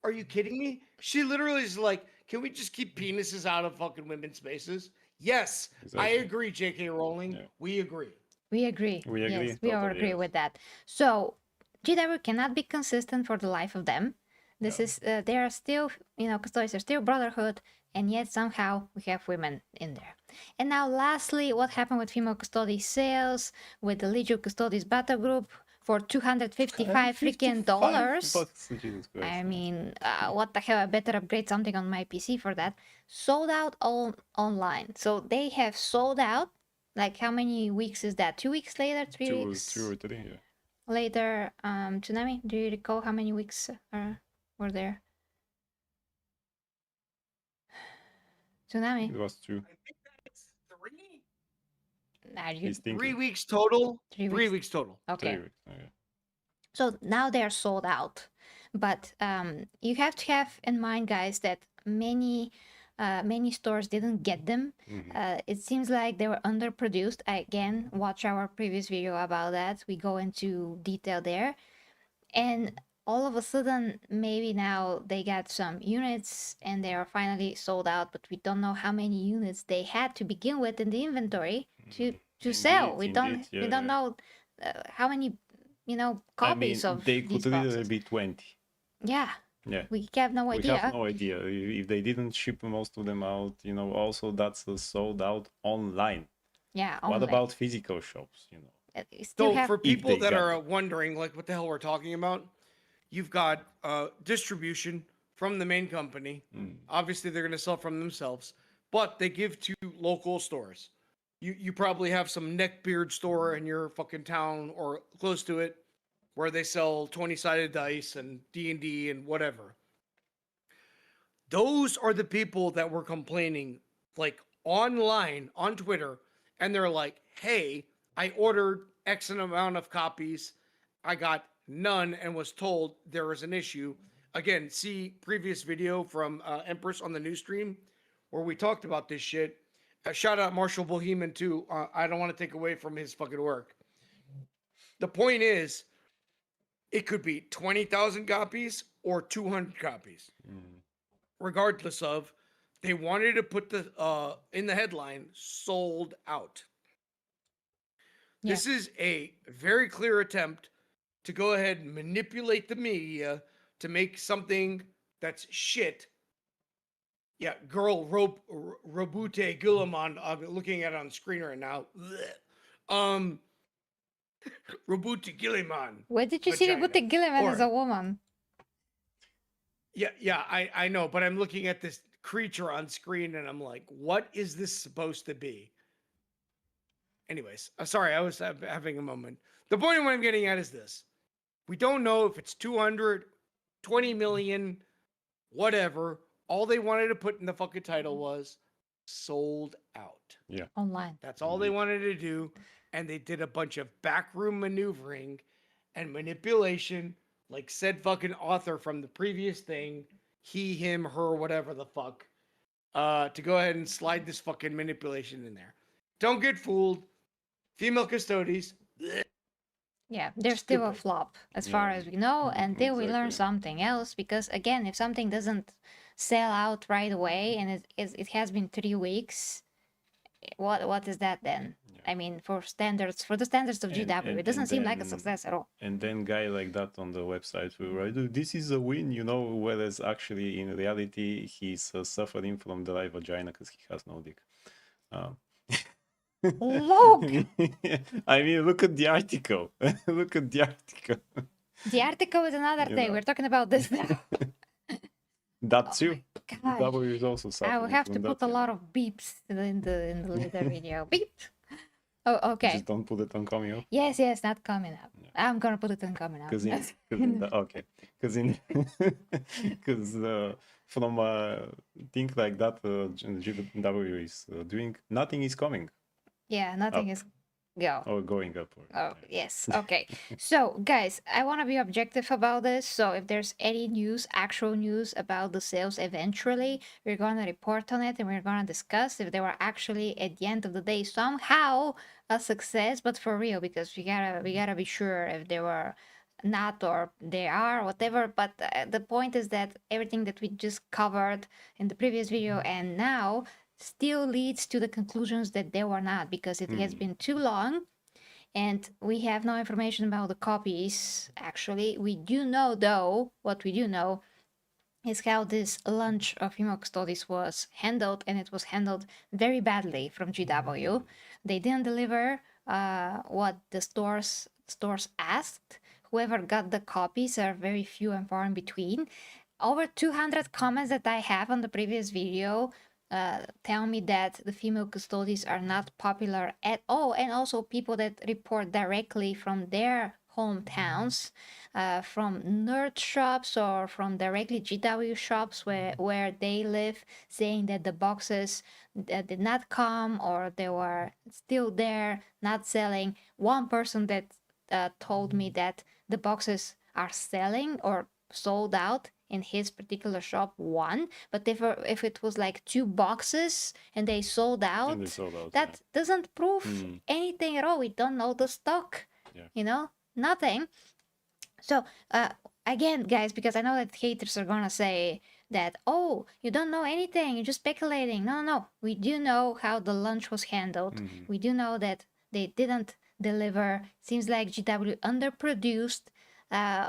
Are you kidding me? She literally is like, can we just keep penises out of fucking women's spaces? Yes, I Exactly. agree, J.K. Rowling. Yeah. We agree. We agree. We agree, Yes, we all totally, agree yes. with that. So GW cannot be consistent for the life of them. This is they are still, Custodians are still brotherhood, and yet somehow we have women in there. And now, lastly, what happened with female Custodies sales with the Legion Custodies battle group for $255 freaking dollars? Bucks, Jesus Christ. I mean, what the hell? I better upgrade something on my PC for that. Sold out all online. So they have sold out. Like, how many weeks is that? 2 weeks later? 3 two weeks or three. Yeah. later? Tsunami, do you recall how many weeks were there? Tsunami, It was two. I think that's 3. are you He's thinking. 3 weeks total. 3 3 weeks? weeks total. Okay. 3 weeks. Okay. So now they're sold out. But you have to have in mind, guys, that many stores didn't get them. It seems like they were underproduced. Again, watch our previous video about that. We go into detail there. And all of a sudden, maybe now they got some units and they are finally sold out, but we don't know how many units they had to begin with in the inventory to sell. We don't yeah. know how many copies I mean, of they these could literally boxes. be 20. Yeah, Yeah. we have no We idea. have no idea if they didn't ship most of them out. Also that's sold out online. Yeah, What only. about physical shops? We still So have for people they that got are wondering, like, what the hell we're talking about, you've got distribution from the main company. Obviously, they're going to sell from themselves, but they give to local stores. You probably have some neckbeard store in your fucking town or close to it, where they sell 20-sided dice and D&D and whatever. Those are the people that were complaining, like, online on Twitter, and they're like, hey, I ordered X amount of copies. I got none and was told there was an issue. Again, see previous video from Empress on the news stream where we talked about this shit. Shout out Marshall Boheman too. I don't want to take away from his fucking work. The point is, it could be 20,000 copies or 200 copies. Regardless of, they wanted to put the in the headline, sold out. Yeah. This is a very clear attempt to go ahead and manipulate the media to make something that's shit. Yeah, girl Robute Guillemon, I'm looking at it on screen right now. Robute Guillemon. Where did you see the vagina. Butte Gilliman as a Or- woman? Yeah, I know, but I'm looking at this creature on screen and I'm like, what is this supposed to be? Anyways, sorry, I was having a moment. The point of what I'm getting at is this. We don't know if it's 200, 20 million, whatever. All they wanted to put in the fucking title was sold out. Online. That's all they wanted to do. And they did a bunch of backroom maneuvering and manipulation, like said fucking author from the previous thing, he, him, her, whatever the fuck, to go ahead and slide this fucking manipulation in there. Don't get fooled. Female custodies. Yeah, they're still a Stupid. flop as far Yeah. as we know until we learn Exactly. something else. Because again, if something doesn't sell out right away, and it has been 3 weeks. What is that then? I mean, for the standards of GW, it doesn't seem like a success at all. And then guy like that on the website will write, "Oh, this is a win," whereas actually in reality he's suffering from dry vagina because he has no dick. Look! I mean, look at the article. Look at the article. The article is another thing. We're talking about this now. That too. Gosh. W is also I suffering will have to from put that, a lot of beeps in the later video. Beep. Oh, okay. Just don't put it on coming up. Yes, not coming up. I'm gonna put it on coming up. Because from thing like that, GW is doing, nothing is coming Yeah, nothing is go. or going up. Oh, yes. Okay. So, guys, I want to be objective about this. So, if there's any news, actual news about the sales eventually, we're going to report on it and we're going to discuss if they were actually at the end of the day somehow a success, but for real, because we gotta be sure if they were not or they are, whatever. But the point is that everything that we just covered in the previous video and now still leads to the conclusions that they were not, because it has been too long and we have no information about the copies. Actually, we do know, though, what we do know is how this launch of female custodies was handled, and it was handled very badly from GW. They didn't deliver what the stores asked. Whoever got the copies are very few and far in between. Over 200 comments that I have on the previous video tell me that the female custodies are not popular at all, and also people that report directly from their hometowns, from nerd shops or from directly GW shops where they live, saying that the boxes did not come or they were still there, not selling. One person that told me that the boxes are selling or sold out in his particular shop, one, but if it was like 2 boxes and they sold out, that doesn't prove anything at all. We don't know the stock, nothing. So again, guys, because I know that haters are gonna say that, oh, you don't know anything, you're just speculating. No, we do know how the launch was handled. We do know that they didn't deliver. Seems like GW underproduced.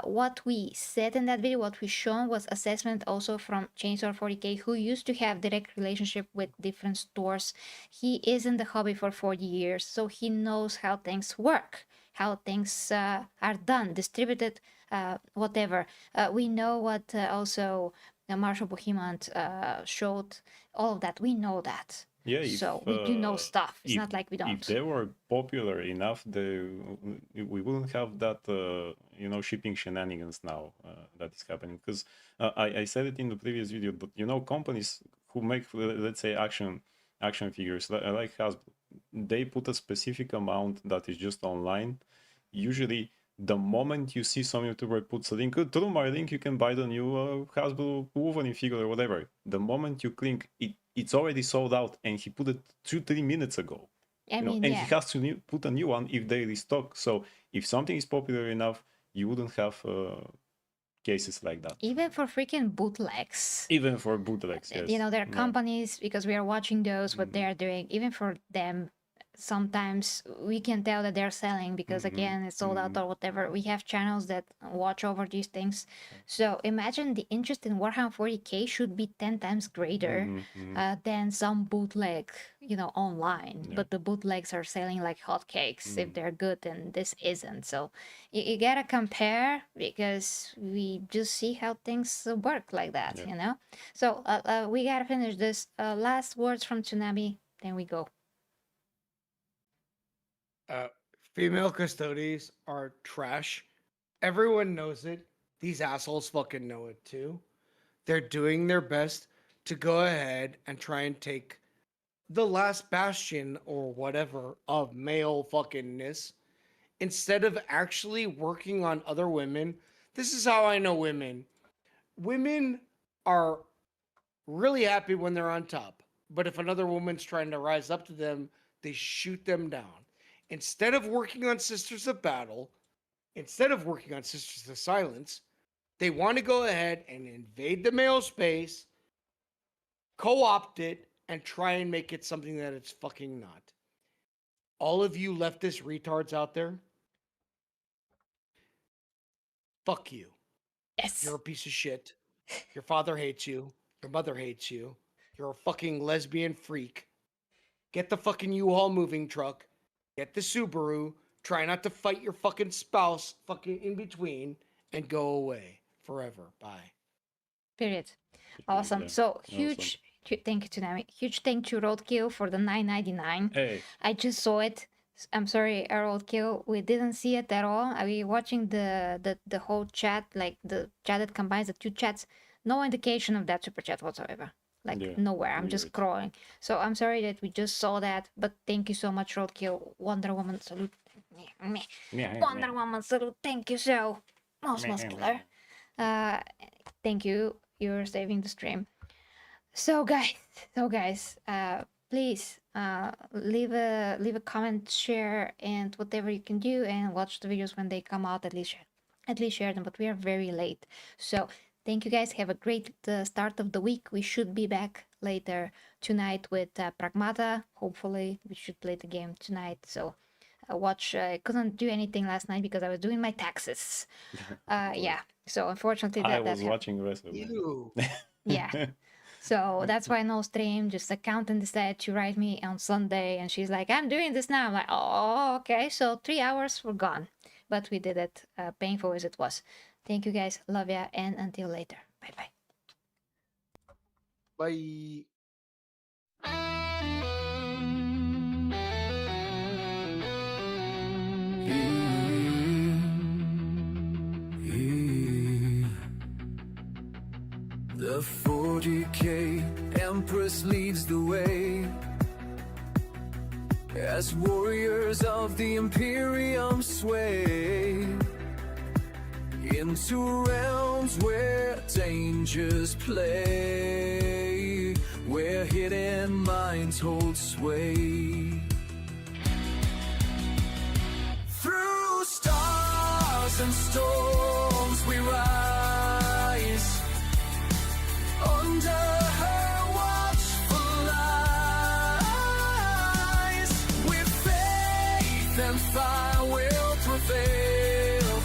What we said in that video, what we shown was assessment also from Chainsaw 40K, who used to have direct relationship with different stores. He is in the hobby for 40 years, so he knows how things work, how things are done, distributed, whatever. We know what also Marshall Bohemond showed, all of that. We know that. Yeah, so we do know stuff. It's not like we don't. If they were popular enough, we wouldn't have that, shipping shenanigans now that is happening. Because I said it in the previous video, but companies who make, let's say, action figures like Hasbro, they put a specific amount that is just online. Usually, the moment you see some YouTuber puts a link, through my link you can buy the new Hasbro Wolverine figure or whatever. The moment you click, it's already sold out, and he put it 2-3 minutes ago. And he has to put a new one if they restock. So if something is popular enough, you wouldn't have cases like that. Even for freaking bootlegs. Even for bootlegs, yes. There are companies, because we are watching those, what they are doing, even for them, sometimes we can tell that they're selling because again it's sold out or whatever. We have channels that watch over these things. So imagine the interest in Warhammer 40K should be 10 times greater than some bootleg, online. But the bootlegs are selling like hotcakes if they're good, and this isn't. So you gotta compare, because we just see how things work like that, So we gotta finish this. Last words from Tsunami, then we go. Female custodies are trash. Everyone knows it. These assholes fucking know it too. They're doing their best to go ahead and try and take the last bastion or whatever of male fuckingness instead of actually working on other women. This is how I know women. Women are really happy when they're on top, but if another woman's trying to rise up to them, they shoot them down. Instead of working on Sisters of Battle, instead of working on Sisters of Silence, they want to go ahead and invade the male space co-opt it, and try and make it something that it's fucking not. All of you leftist retards out there, fuck you. Yes. You're a piece of shit. Your father hates you. Your mother hates you. You're a fucking lesbian freak. Get the fucking U-Haul moving truck. Get the Subaru. Try not to fight your fucking spouse fucking in between and go away forever. Bye. Period. Awesome. Yeah, So awesome. huge thank you to Nami. Huge thank you Roadkill for the $9.99. Hey, I just saw it. I'm sorry, Roadkill. We didn't see it at all. Are we watching the whole chat, like the chat that combines the two chats? No indication of that super chat whatsoever. Like Yeah, nowhere. I'm just weird. scrolling. So I'm sorry that we just saw that, but thank you so much, Roadkill. Wonder Woman salute. Wonder Woman salute. Thank you so. Most muscular. Thank you. You're saving the stream. So guys, please leave a comment, share, and whatever you can do, and watch the videos when they come out. At least share them. But we are very late, so thank you guys. Have a great start of the week. We should be back later tonight with Pragmata. Hopefully, we should play the game tonight. So watch. I couldn't do anything last night because I was doing my taxes. Yeah. So unfortunately, I that was happened. watching wrestling. You. Yeah. So that's why no stream. Just accountant decided to write me on Sunday, and she's like, "I'm doing this now." I'm like, "Oh, okay." So 3 hours were gone, but we did it. Painful as it was. Thank you guys. Love ya, and until later. Bye bye. Bye. The 40K Empress leads the way as warriors of the imperium sway into realms where dangers play, where hidden minds hold sway. Through stars and storms we rise, under her watchful eyes, with faith and fire will prevail,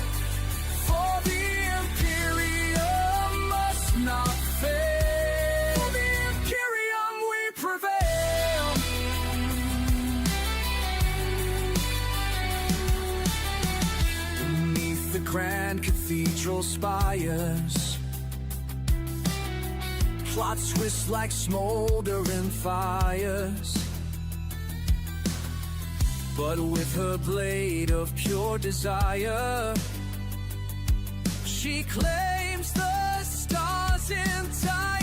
for the imperium must not fail. For the imperium we prevail. Beneath the grand cathedral spires, plots twist like smoldering fires, but with her blade of pure desire, she claims the stars in time.